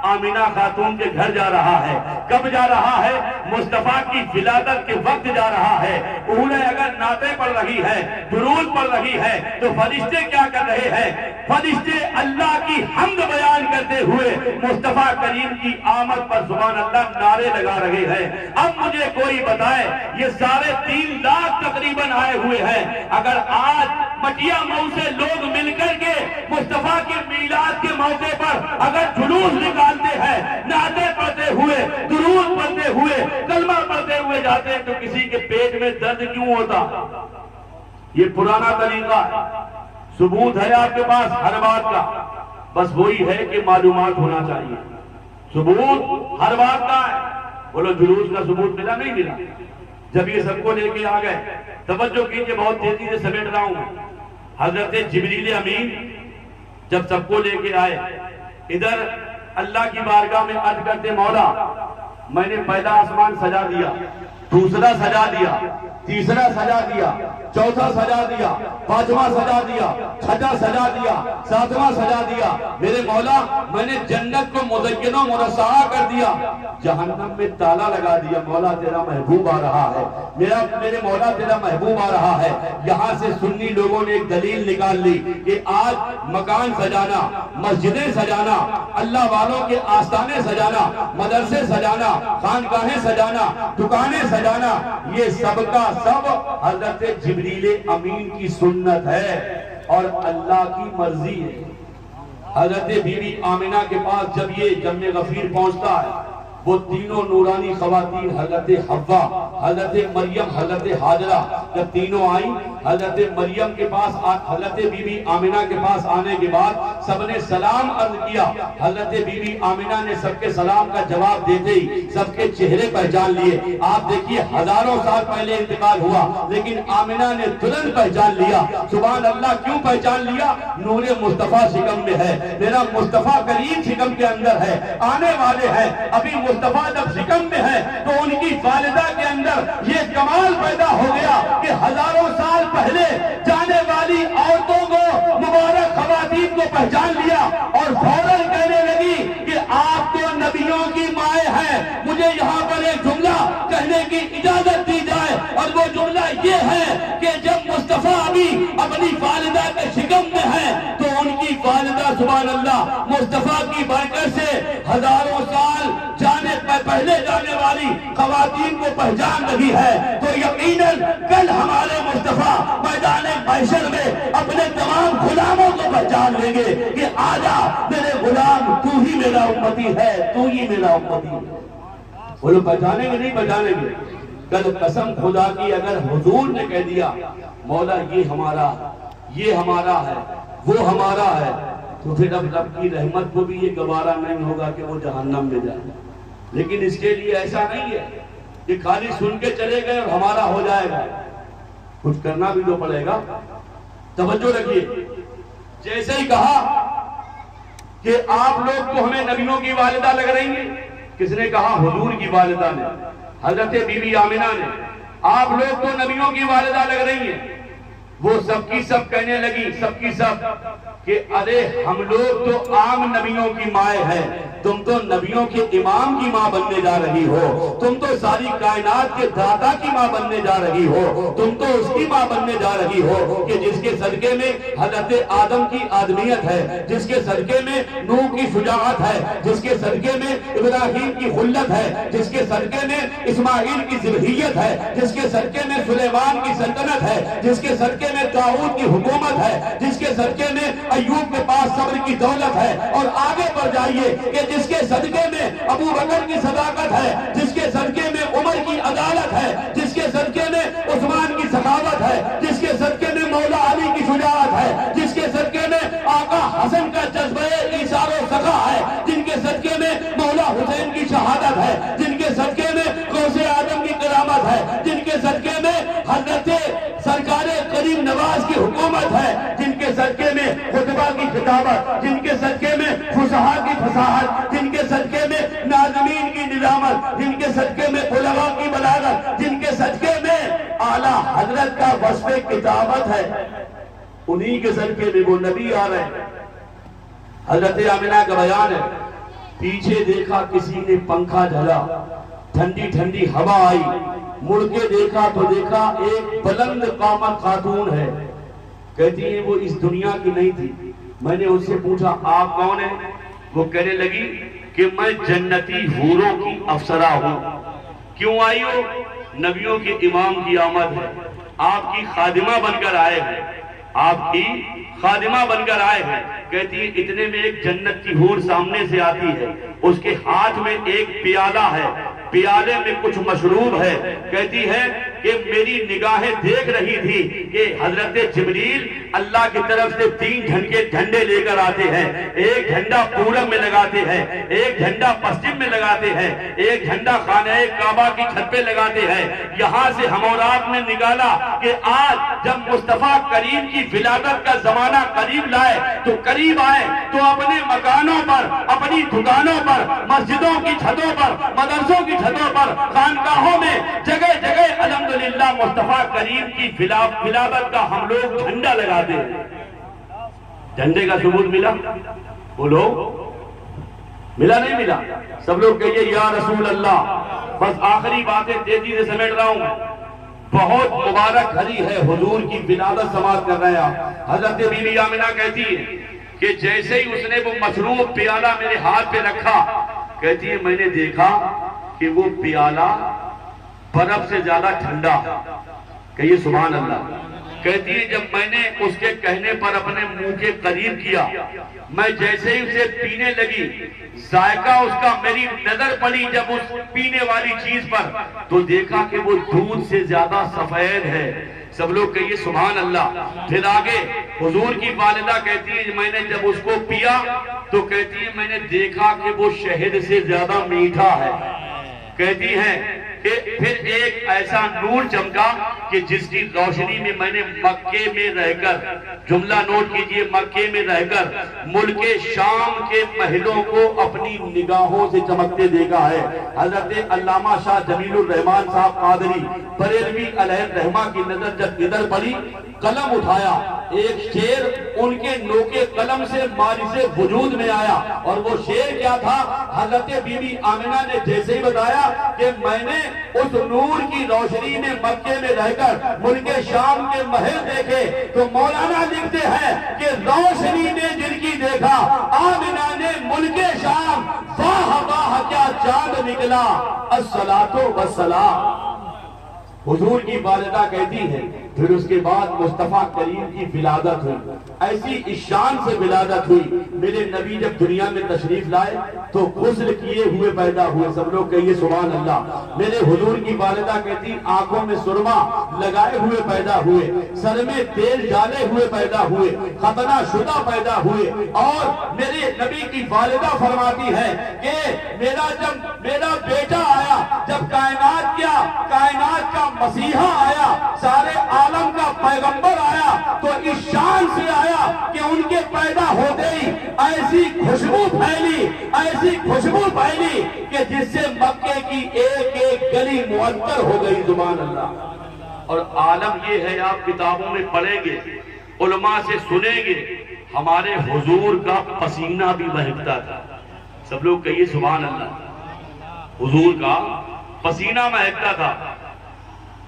آمینہ خاتون کے گھر جا رہا ہے۔ کب جا رہا ہے؟ مصطفیٰ کی ولادت کے وقت جا رہا ہے۔ انہیں اگر نعتیں پڑھ رہی ہے، درود پڑھ رہی ہے، تو فرشتے کیا کر رہے ہیں؟ فرشتے اللہ کی حمد بیان کرتے ہوئے مصطفیٰ کریم کی آمد پر سبحان اللہ نعرے لگا رہے ہیں۔ اب مجھے کوئی بتائے، یہ 3.5 لاکھ تقریباً آئے ہوئے ہیں، اگر آج مٹیا مئو سے لوگ مل کر کے مصطفیٰ کے میلاد کے موقع پر اگر جلوس نکالتے ہیں، نعتیں پڑھتے ہوئے، درود پڑھتے ہوئے، کلمہ پڑھتے ہوئے جاتے ہیں، تو کسی کے پیٹ میں درد کیوں ہوتا؟ یہ پرانا طریقہ ہے، ثبوت ہے آپ کے پاس ہر بات کا، بس وہی ہے کہ معلومات ہونا چاہیے۔ ثبوت ہر بات کا ہے، بولو جلوس کا ثبوت ملا نہیں ملا؟ جب یہ سب کو لے کے آ گئے، توجہ کیجئے، بہت تیزی سے سمیٹ رہا ہوں۔ حضرت جبریل امین جب سب کو لے کے آئے، ادھر اللہ کی بارگاہ میں عرض کرتے مولا میں نے پہلا آسمان سجا دیا، دوسرا سجا دیا، تیسرا سجا دیا، چوتھا سجا دیا، پانچواں سجا دیا، چھٹا سجا دیا، ساتواں سجا دیا۔ میرے مولا میں نے جنت کو مزین و مرصع کر دیا، جہنم میں تالا لگا دیا۔ مولا تیرا محبوب آ رہا ہے، میرے مولا تیرا محبوب آ رہا ہے۔ یہاں سے سنی لوگوں نے ایک دلیل نکال لی کہ آج مکان سجانا، مسجدیں سجانا، اللہ والوں کے آستانے سجانا، مدرسے سجانا، خانقاہیں سجانا، دکانیں سجانا، یہ سب کا سب حضرت جبریل امین کی سنت ہے اور اللہ کی مرضی ہے۔ حضرت بی بی آمنہ کے پاس جب یہ جمع غفیر پہنچتا ہے، وہ تینوں نورانی خواتین حضرت حوا، حضرت مریم، حضرت حاجرہ جب تینوں آئیں، حضرت مریم کے پاس حضرت بی بی آمنہ کے پاس آنے کے بعد سب نے سلام عرض کیا۔ حضرت بی بی آمنہ نے سب کے سلام کا جواب دیتے ہی سب کے چہرے پہچان لیے۔ آپ دیکھیے ہزاروں سال پہلے انتقال ہوا لیکن آمنہ نے ترنت پہچان لیا۔ سبحان اللہ، کیوں پہچان لیا؟ نور مصطفیٰ شکم میں ہے، میرا مصطفیٰ کریم شکم کے اندر ہے، آنے والے ہیں۔ ابھی مصطفیٰ جب شکم میں ہے تو ان کی والدہ کے اندر یہ کمال پیدا ہو گیا کہ ہزاروں سال پہلے جانے والی عورتوں کو، مبارک خواتین کو پہچان لیا اور فوراً کہنے لگی کہ آپ تو نبیوں کی مائیں ہیں۔ مجھے یہاں پر ایک جملہ کہنے کی اجازت دی جائے اور وہ جملہ یہ ہے کہ جب مصطفیٰ ابھی اپنی والدہ کے شکم میں ہے تو ان کی والدہ سبحان اللہ مصطفیٰ کی برکت سے ہزاروں سال پہلے جانے والی خواتین کو پہچان رہی ہے، تو یقیناً کل ہمارے مصطفیٰ میدان محشر میں اپنے تمام غلاموں کو پہچان لیں گے کہ آجا میرے غلام، تو ہی میرا امتی ہے، تو ہی میرا امتی ہے۔ وہ لوگ پہچانیں گے نہیں پہچانیں گے؟ کل قسم خدا کی اگر حضور نے کہہ دیا مولا یہ ہمارا ہے، وہ ہمارا ہے، تو پھر اب رب کی رحمت کو بھی یہ گوارا نہیں ہوگا کہ وہ جہنم میں جائے۔ لیکن اس کے لیے ایسا نہیں ہے کہ خالی سن کے چلے گئے اور ہمارا ہو جائے گا، کچھ کرنا بھی تو پڑے گا۔ توجہ رکھیے، جیسے ہی کہا کہ آپ لوگ تو ہمیں نبیوں کی والدہ لگ رہی ہیں، کس نے کہا؟ حضور کی والدہ نے، حضرت بی بی آمنہ نے، آپ لوگ تو نبیوں کی والدہ لگ رہی ہیں۔ وہ سب کی سب کہنے لگی، سب کی سب، کہ ارے ہم لوگ تو عام نبیوں کی مائیں ہیں، تم تو نبیوں کے امام کی ماں بننے جا رہی ہو، تم تو ساری کائنات کے داتا کی ماں بننے جا رہی ہو، تم تو اس کی ماں بننے جا رہی ہو کہ جس کے صدقے میں حضرت آدم کی آدمیت ہے، جس کے صدقے میں نوح کی شجاعت ہے، جس کے صدقے میں ابراہیم کی خلت ہے، جس کے صدقے میں اسماعیل کی ذبحیت ہے، جس کے صدقے میں سلیمان کی سلطنت ہے، جس کے صدقے میں داؤد کی حکومت ہے، جس کے صدقے میں ایوب کے پاس صبر کی دولت ہے، اور آگے بڑھ جائیے کہ جس کے صدقے میں ابو بکر کی صداقت ہے، جس کے صدقے میں عمر کی عدالت ہے، جس کے صدقے میں عثمان کی سخاوت ہے، جس کے صدقے میں مولا علی کی شجاعت ہے، جس کے صدقے میں آقا حسن کا جذبہ ایثار و سخا ہے، جن کے صدقے میں مولا حسین کی شہادت ہے، جن کے صدقے میں غوث اعظم کی کرامت ہے، جن کے صدقے میں حضرت سرکار کریم نواز کی حکومت ہے، جن کے صدقے میں خطبہ کی خطابت، جن کے صدقے میں فصحا کی فصاحت، جن کے صدقے میں ناظمین کی نظامت، جن کے صدقے میں علماء کی بلاغت، جن کے صدقے میں اعلیٰ حضرت کا وصف کتابت ہے، انہی کے صدقے میں وہ نبی آ رہے ہیں۔ حضرت آمنہ کا بیان ہے، پیچھے دیکھا کسی نے پنکھا جھلا، ٹھنڈی ٹھنڈی ہوا آئی، مڑ کے دیکھا تو دیکھا ایک بلند قامت خاتون ہے، کہتی ہیں وہ اس دنیا کی نہیں تھی۔ میں نے اس سے پوچھا آپ کون ہیں؟ وہ کہنے لگی کہ میں جنتی حوروں کی افسرہ ہوں۔ کیوں آئی ہو؟ نبیوں کے امام کی آمد ہے، آپ کی خادمہ بن کر آئے ہیں، آپ کی خادمہ بن کر آئے ہیں۔ کہتی ہے اتنے میں ایک جنت کی حور سامنے سے آتی ہے، اس کے ہاتھ میں ایک پیالہ ہے، پیالے میں کچھ مشروب ہے۔ کہتی ہے کہ میری نگاہیں دیکھ رہی تھی کہ حضرت جبریل اللہ کی طرف سے 3 جھنڈے لے کر آتے ہیں، ایک جھنڈا پورب میں لگاتے ہیں، ایک جھنڈا پشچم میں لگاتے ہیں، ایک جھنڈا خانہ کعبہ کی چھت پہ لگاتے ہیں۔ یہاں سے ہمورات نے نکالا کہ آج جب مصطفیٰ کریم کی ولادت کا زمانہ قریب لائے تو قریب آئے تو اپنے مکانوں پر، اپنی دکانوں پر، مسجدوں کی چھتوں پر، مدرسوں کی چھتوں پر، خانقاہوں میں جگہ جگہ الحمدللہ مصطفیٰ کریم کی ولادت کا ہم لوگ جھنڈا لگاتے ہیں۔ جھنڈے کا ثبوت ملا؟ بولو ملا نہیں ملا؟ سب لوگ کہیے یا رسول اللہ۔ بس آخری باتیں تیزی سے سمیٹ رہا ہوں میں۔ بہت مبارک گھڑی ہے، حضور کی ولادت سماعت کر رہے ہیں۔ حضرت بی بی آمنہ کہتی ہے کہ جیسے ہی اس نے وہ مشروب پیالہ میرے ہاتھ پہ رکھا، کہتی ہے میں نے دیکھا کہ وہ پیالہ برف سے زیادہ ٹھنڈا۔ کہیے سبحان اللہ۔ کہتی ہے جب میں نے اس کے کہنے پر اپنے منہ کے قریب کیا، میں جیسے ہی اسے پینے لگی، ذائقہ اس کا میری نظر پڑی جب اس پینے والی چیز پر، تو دیکھا کہ وہ دودھ سے زیادہ سفید ہے۔ سب لوگ کہیے سبحان اللہ۔ پھر آگے حضور کی والدہ کہتی ہے میں نے جب اس کو پیا تو کہتی ہے میں نے دیکھا کہ وہ شہد سے زیادہ میٹھا ہے۔ کہتی ہے کہ پھر ایک ایسا نور چمکا کہ جس کی روشنی میں میں نے مکے میں رہ کر، جملہ نوٹ کیجئے، مکے میں رہ کر ملک شام کے محلوں کو اپنی نگاہوں سے چمکتے دیکھا ہے۔ حضرت علامہ شاہ جمیل الرحمن صاحب قادری بریلوی علیہ الرحمہ کی نظر جب ادھر پڑی، قلم اٹھایا، ایک شعر ان کے نوکے قلم سے مارس وجود میں آیا، اور وہ شعر کیا تھا؟ حضرت بی بی آمنہ نے جیسے ہی بتایا کہ میں نے اس نور کی روشنی میں مکے میں رہ کر ملک شام کے محل دیکھے، تو مولانا لکھتے ہیں کہ روشنی نے جن کی دیکھا آمنہ نے ملک شام، واہ واہ کیا چاند نکلا، الصلاۃ والسلام۔ حضور کی والدہ کہتی ہے پھر اس کے بعد مصطفیٰ کریم کی ولادت ہوئی، ایسی اشان سے ولادت ہوئی، میرے نبی جب دنیا میں تشریف لائے تو غسل کیے ہوئے پیدا ہوئے، سب لوگ کہیے سبحان اللہ۔ میرے حضور کی والدہ کہتی آنکھوں میں سرما لگائے ہوئے پیدا ہوئے، سر میں تیل ڈالے ہوئے پیدا ہوئے، ختنہ شدہ پیدا ہوئے، اور میرے نبی کی والدہ فرماتی ہے کہ جب میرا بیٹا آیا، جب کائنات کا مسیحا آیا، سارے عالم کا پیغمبر آیا، تو اس شان سے آیا کہ ان کے پیدا ہوتے ہی ایسی خوشبو پھیلی کہ جس سے مکے کی ایک ایک گلی معطر ہو گئی، سبحان اللہ۔ اور عالم یہ ہے، آپ کتابوں میں پڑھیں گے، علماء سے سنیں گے، ہمارے حضور کا پسینہ بھی مہکتا تھا، سب لوگ کہیے سبحان اللہ۔ حضور کا پسینہ مہکتا تھا۔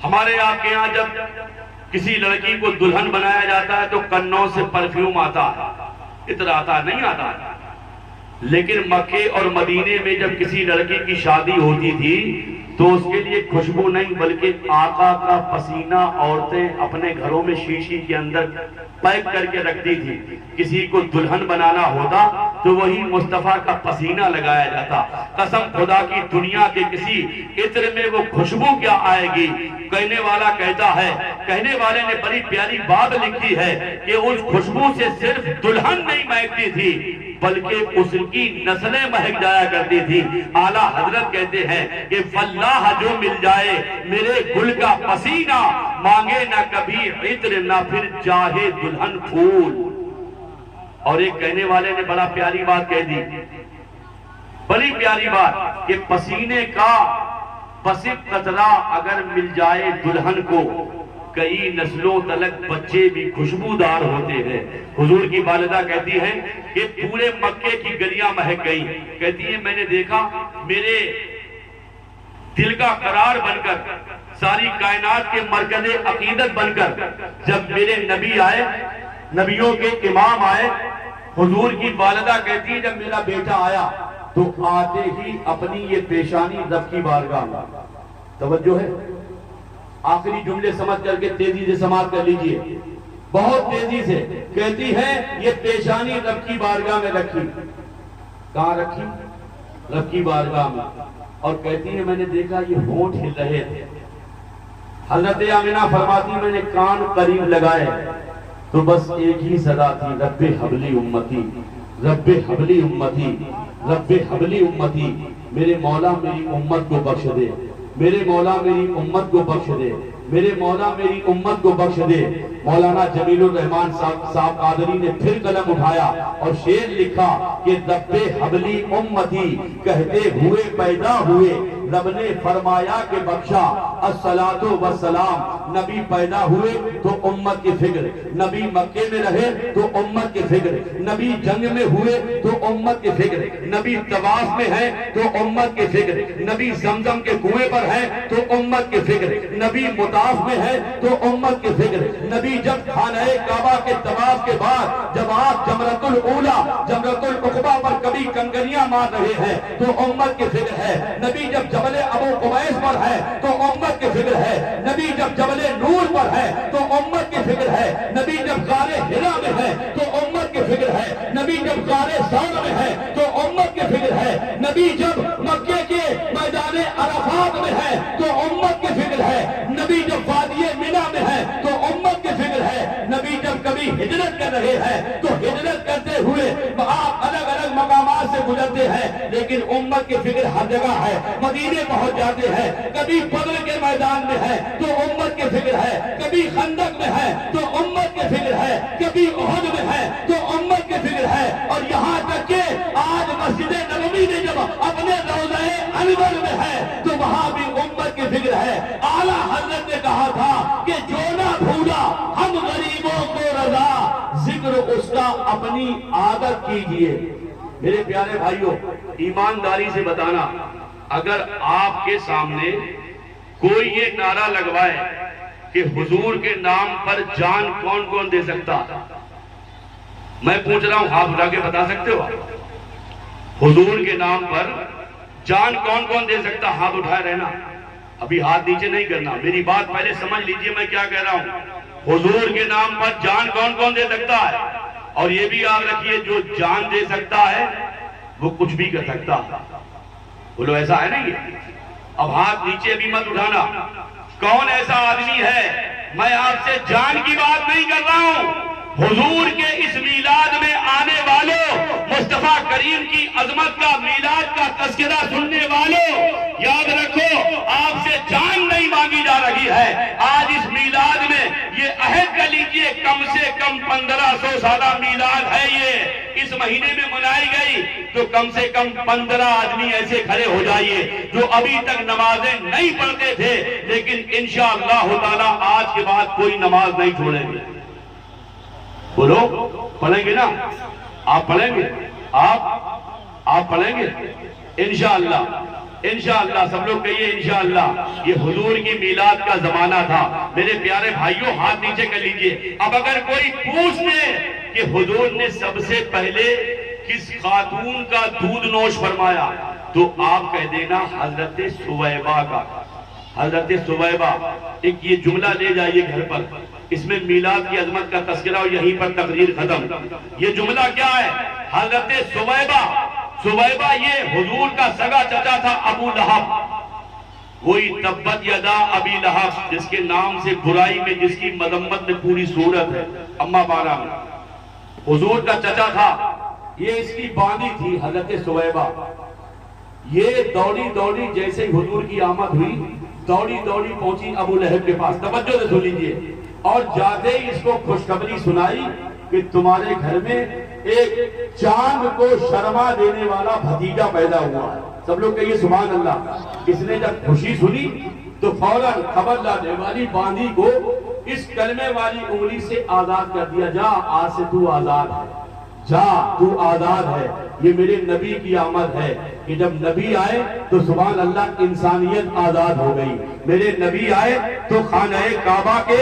ہمارے آپ کے یہاں جب کسی لڑکی کو دلہن بنایا جاتا ہے تو کنوں سے پرفیوم آتا ہے، عطر آتا نہیں آتا ہے، لیکن مکے اور مدینے میں جب کسی لڑکی کی شادی ہوتی تھی تو اس کے لیے خوشبو نہیں بلکہ آقا کا پسینہ عورتیں اپنے گھروں میں شیشی کے اندر پیک کر کے رکھتی تھی۔ کسی کو دلہن بنانا ہوتا تو وہی مصطفیٰ کا پسینہ لگایا جاتا۔ قسم خدا کی دنیا کے کسی عطر میں وہ خوشبو کیا آئے گی؟ کہنے والا کہتا ہے، کہنے والے نے بڑی پیاری بات لکھی ہے کہ اس خوشبو سے صرف دلہن نہیں مہکتی تھی بلکہ اس کی نسلیں مہک جایا کرتی تھی۔ اعلیٰ حضرت کہتے ہیں کہ واللہ جو مل جائے میرے گل کا پسینہ، مانگے نہ کبھی عطر نہ پھر چاہے دلہن پھول۔ اور ایک کہنے والے نے بڑا پیاری بات کہہ دی، بڑی پیاری بات، کہ پسینے کا بس ایک قطرہ اگر مل جائے دلہن کو، کئی نسلوں تلک بچے بھی خوشبودار ہوتے ہیں۔ حضور کی والدہ کہتی ہے کہ پورے مکے کی گلیاں مہک گئی، کہتی ہے میں نے دیکھا میرے دل کا قرار بن کر، ساری کائنات کے مرکز عقیدت بن کر جب میرے نبی آئے، نبیوں کے امام آئے، حضور کی والدہ کہتی ہے جب میرا بیٹا آیا تو آتے ہی اپنی یہ پیشانی رب کی بارگاہ میں، توجہ ہے، آخری جملے سمجھ کر کے تیزی سے سماعت کر لیجئے، بہت تیزی سے، کہتی ہے یہ پیشانی رب کی بارگاہ میں رکھی۔ کہاں رکھی؟ رب کی بارگاہ میں۔ اور کہتی ہے میں نے دیکھا یہ ہونٹ ہل رہے تھے۔ حضرت آمنہ فرماتی میں نے کان قریب لگائے تو بس ایک ہی صدا تھی، رب حبلی امتی، رب حبلی امتی، رب حبلی امتی، میرے مولا میری امت کو بخش دے، میرے مولا میری امت کو بخش دے، میرے مولا میری امت کو بخش دے۔ مولانا جمیل الرحمان صاحب قادری نے پھر قلم اٹھایا اور شعر لکھا کہ رب حبلی امتی کہتے ہوئے پیدا ہوئے، رب نے فرمایا کہ بخشا الصلاۃ والسلام۔ نبی پیدا ہوئے تو امت کی فکر، نبی مکے میں رہے تو امت کی فکر، نبی جنگ میں ہوئے تو امت کی فکر، نبی طواف میں ہے تو امت کی فکر، نبی زمزم کے کنویں پر ہے تو امت کی فکر، نبی مطاف میں ہے تو امت کی فکر، نبی جب خانہ کعبہ کے طواف کے بعد جب آپ جمرۃ الاولیٰ جمرۃ العقبہ پر کبھی کنکریاں مار رہے ہیں تو امت کی فکر ہے، نبی جب جبل ابو قبیس پر ہے تو امت کی فکر ہے، نبی جب جبل نور پر ہے تو امت کی فکر ہے، نبی جب غار حرا میں ہے تو امت کی فکر ہے، نبی جب غار ثور میں ہے تو امت کی فکر ہے، نبی جب مکے کے میدان عرفات میں ہے تو امت کی فکر ہے، نبی جب وادی منی میں ہے تو امت کی فکر ہے، نبی جب کبھی ہجرت کر رہے ہیں تو ہجرت کرتے ہوئے آپ الگ الگ مقامات سے گزرتے ہیں، لیکن امت کی فکر ہر جگہ ہے۔ مدینے پہنچ جاتے ہیں، کبھی بدر کے میدان میں ہے تو امت کی فکر ہے، کبھی خندق میں ہے تو امت کی فکر ہے، کبھی احد میں ہے تو امت کی فکر ہے، اور یہاں تک کہ آج مسجد نبوی میں جب اپنے روضہ انور میں ہے تو وہاں بھی امت کی فکر ہے۔ اعلیٰ حضرت نے کہا تھا کہ جو نہ بھولا ہم غریبوں کو رضا، ذکر اس کا اپنی عادت کیجئے۔ میرے پیارے بھائیوں، ایمانداری سے بتانا، اگر آپ کے سامنے کوئی یہ نعرہ لگوائے کہ حضور کے نام پر جان کون کون دے سکتا، میں پوچھ رہا ہوں ہاتھ اٹھا کے بتا سکتے ہو؟ حضور کے نام پر جان کون کون دے سکتا؟ ہاتھ اٹھائے رہنا۔ ابھی ہاتھ نیچے نہیں کرنا، میری بات پہلے سمجھ لیجئے میں کیا کہہ رہا ہوں۔ حضور کے نام پر جان کون کون دے سکتا ہے؟ اور یہ بھی یاد رکھیے جو جان دے سکتا ہے وہ کچھ بھی کر سکتا ہے۔ بولو ایسا ہے نا یہ؟ اب ہاتھ نیچے بھی مت اٹھانا۔ کون ایسا آدمی ہے؟ میں آپ سے جان کی بات نہیں کر رہا ہوں، حضور کے اس میلاد میں آنے والوں، مصطفیٰ کریم کی عظمت کا میلاد کا تذکرہ سننے والوں، یاد رکھو آپ سے جان نہیں مانگی جا رہی ہے۔ آج اس میلاد میں یہ عہد کر لیجئے کم سے کم 1500 سالہ میلاد ہے، یہ اس مہینے میں منائی گئی، تو کم سے کم 15 آدمی ایسے کھڑے ہو جائیے جو ابھی تک نمازیں نہیں پڑھتے تھے، لیکن انشاءاللہ تعالی آج کے بعد کوئی نماز نہیں چھوڑیں گے۔ بولو پڑھیں گے نا؟ آپ پڑھیں گے؟ آپ پڑھیں گے انشاءاللہ؟ انشاءاللہ سب لوگ کہیے انشاءاللہ۔ یہ حضور کی میلاد کا زمانہ تھا۔ میرے پیارے بھائیوں ہاتھ نیچے کر لیجئے۔ اب اگر کوئی پوچھ لے کہ حضور نے سب سے پہلے کس خاتون کا دودھ نوش فرمایا، تو آپ کہہ دینا حضرت سویبہ کا۔ حضرت سویبہ، ایک یہ جملہ لے جائیے گھر پر، اس میں میلاد کی عظمت کا تذکرہ اور یہیں پر تقریر ختم۔ یہ جملہ کیا ہے؟ حضرت سویبہ، سویبہ یہ حضور کا سگا چچا تھا ابو لہب، وہی تبت یدا ابی لہب جس کے نام سے برائی میں، جس کی مذمت میں پوری صورت ہے اما بارہ میں، حضور کا چچا تھا۔ یہ اس کی باندھی تھی حضرت سویبہ۔ یہ دوڑی دوڑی جیسے حضور کی آمد ہوئی، دوڑی دوڑی پہنچی ابو لہب کے پاس، توجہ سے سن لیجئے، اور جاتے ہی اس کو خوشخبری سنائی کہ تمہارے گھر میں ایک چاند کو شرما دینے والا بھتیجا پیدا ہوا ہے۔ سب لوگ کہیے سبحان اللہ۔ اس نے جب خوشی سنی تو فوراً خبر لانے والی باندھی کو اس کلمے والی انگلی سے آزاد کر دیا، جا آج سے تو آزاد ہے، جا تو آزاد ہے۔ یہ میرے نبی کی آمد ہے کہ جب نبی آئے تو سبحان اللہ انسانیت آزاد ہو گئی۔ میرے نبی آئے تو خانہ کعبہ کے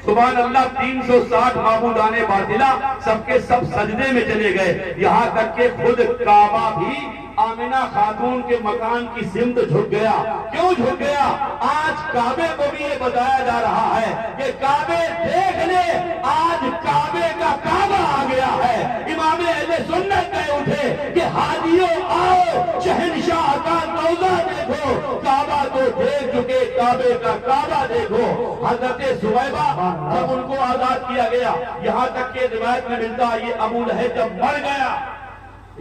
سبحان اللہ 360 معبودان باطلہ سب کے سب سجدے میں چلے گئے، یہاں تک کہ خود کعبہ بھی آمنہ خاتون کے مکان کی سمت جھک گیا۔ کیوں جھک گیا؟ آج کعبے کو بھی یہ بتایا جا رہا ہے کہ کعبے دیکھ لے، آج کعبے کا کعبہ آ گیا ہے۔ امام اہل سنت کہہ اٹھے کہ حاجیوں آؤ شہنشاہ کا روضہ دیکھو، کعبہ تو دیکھ چکے، کعبے کا کعبہ دیکھو۔ حضرت سویبہ جب ان کو آزاد کیا گیا، یہاں تک کہ روایت میں ملتا ہے یہ ابو لہب جب مر گیا،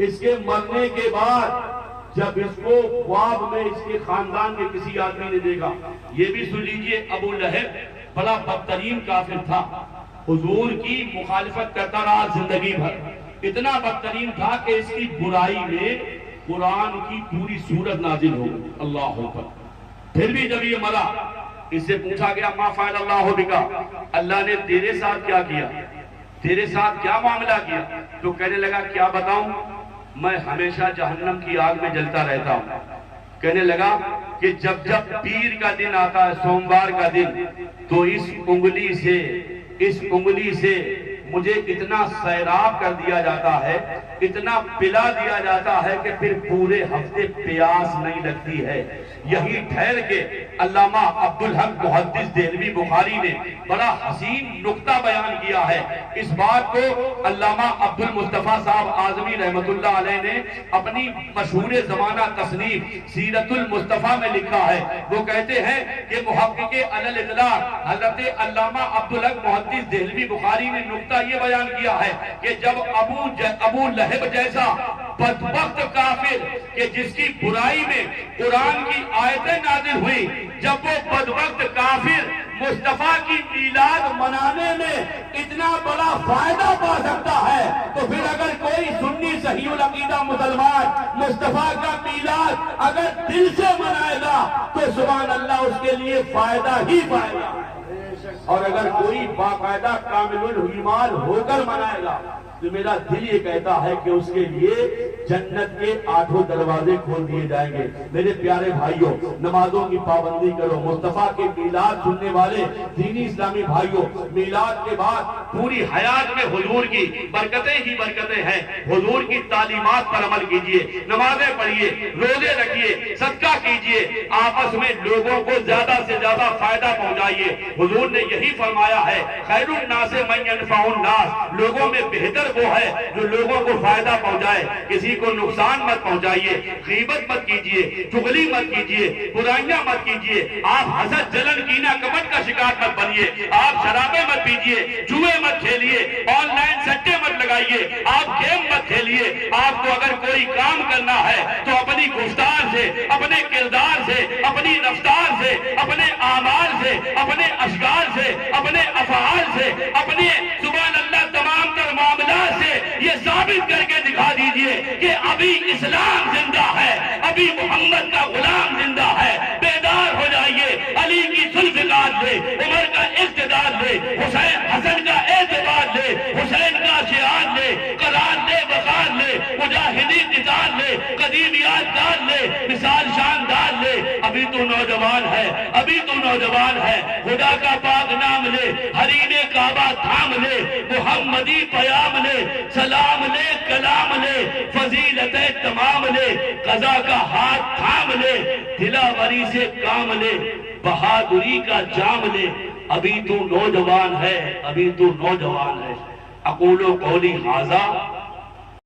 اس کے مرنے کے بعد جب اس کو خواب میں اس کے خاندان کے کسی آدمی نے دیکھا، یہ بھی سن لیجئے ابو لہب بڑا بدترین کافر تھا، حضور کی مخالفت کرتا رہا زندگی بھر، اتنا بدترین تھا کہ اس کی برائی میں قرآن کی پوری سورت نازل ہو گئی، اللہ اکبر۔ پھر بھی جب یہ مرا، اس سے پوچھا گیا ما فعل اللہ بکا، اللہ نے تیرے ساتھ کیا کیا، تیرے ساتھ کیا معاملہ کیا؟ تو کہنے لگا کیا بتاؤں، میں ہمیشہ جہنم کی آگ میں جلتا رہتا ہوں۔ کہنے لگا کہ جب جب پیر کا دن آتا ہے، سوموار کا دن، تو اس انگلی سے مجھے اتنا سیراب کر دیا جاتا ہے، اتنا پلا دیا جاتا ہے کہ پھر پورے ہفتے پیاس نہیں لگتی ہے۔ یہی ٹھہر کے علامہ عبدالحق محدث دہلوی بخاری نے بڑا حسین نقطہ بیان کیا ہے۔ اس بات کو علامہ عبدالمصطفیٰ صاحب اعظمی رحمت اللہ علیہ نے اپنی مشہور زمانہ تصنیف سیرت المصطفیٰ میں لکھا ہے۔ وہ کہتے ہیں کہ محقق علی الاطلاق حضرت علامہ عبدالحق محدث دہلوی بخاری نے نقطہ یہ بیان کیا ہے کہ جب ابو لہب جیسا بدبخت کافر کہ جس کی برائی میں قرآن کی آیتیں نازل ہوئی، جب وہ بدبخت کافر مصطفیٰ کی میلاد منانے میں اتنا بڑا فائدہ پا سکتا ہے، تو پھر اگر کوئی سنی صحیح العقیدہ مسلمان مصطفیٰ کا میلاد اگر دل سے منائے گا تو سبحان اللہ اس کے لیے فائدہ ہی فائدہ ہے، اور اگر کوئی باقاعدہ کامل الایمان ہو کر منائے گا تو میرا دل یہ کہتا ہے کہ اس کے لیے جنت کے 8 دروازے کھول دیے جائیں گے۔ میرے پیارے بھائیوں، نمازوں کی پابندی کرو۔ مصطفیٰ کے میلاد سننے والے دینی اسلامی بھائیوں، میلاد کے بعد پوری حیات میں حضور کی برکتیں ہی برکتیں ہیں۔ حضور کی تعلیمات پر عمل کیجئے، نمازیں پڑھیے، روزے رکھیے، صدقہ کیجئے، آپس میں لوگوں کو زیادہ سے زیادہ فائدہ پہنچائیے۔ حضور نے یہی فرمایا ہے، خیر الناس من ینفع الناس، لوگوں میں بہتر وہ ہے جو لوگوں کو فائدہ پہنچائے، کسی کو نقصان مت پہنچائیے، غیبت مت کیجئے، چغلی مت کیجئے، برائیاں مت کیجئے، آپ حسد جلن کینہ کپٹ کا شکار مت بنیے، آپ شرابیں مت پیجئے، جوئے مت کھیلیے، آن لائن سٹے مت لگائیے، آپ گیم مت کھیلیے۔ آپ کو اگر کوئی کام کرنا ہے تو اپنی گفتار سے، اپنے کردار سے، اپنی رفتار سے، اپنے اعمال سے، اپنے اشعار سے، اپنے افعال سے، اپنے سبحان اللہ تمام تر معاملات سے یہ ثابت کر کے دکھا دیجئے کہ ابھی اسلام زندہ ہے، ابھی محمد کا غلام زندہ ہے۔ بیدار ہو جائیے، علی کی زلف کاٹ لے، عمر کا اقتدار لے، حسن کا اعتبار لے، حسین کا شعار لے، قرار لے، وقار لے، مجاہدی قتال لے، قدیمیات ڈال لے، مثال شاندار لے۔ ابھی تو نوجوان ہے، ابھی تو نوجوان ہے، خدا کا پاک نام لے، حریم کعبہ تھام لے، محمدی پیام لے، سلام لے، کلام لے، فضیلتیں تمام لے، قضا کا ہاتھ تھام لے، دلاوری سے کام لے، بہادری کا جام لے۔ ابھی تو نوجوان ہے، ابھی تو نوجوان ہے۔ اقول قولی ھذا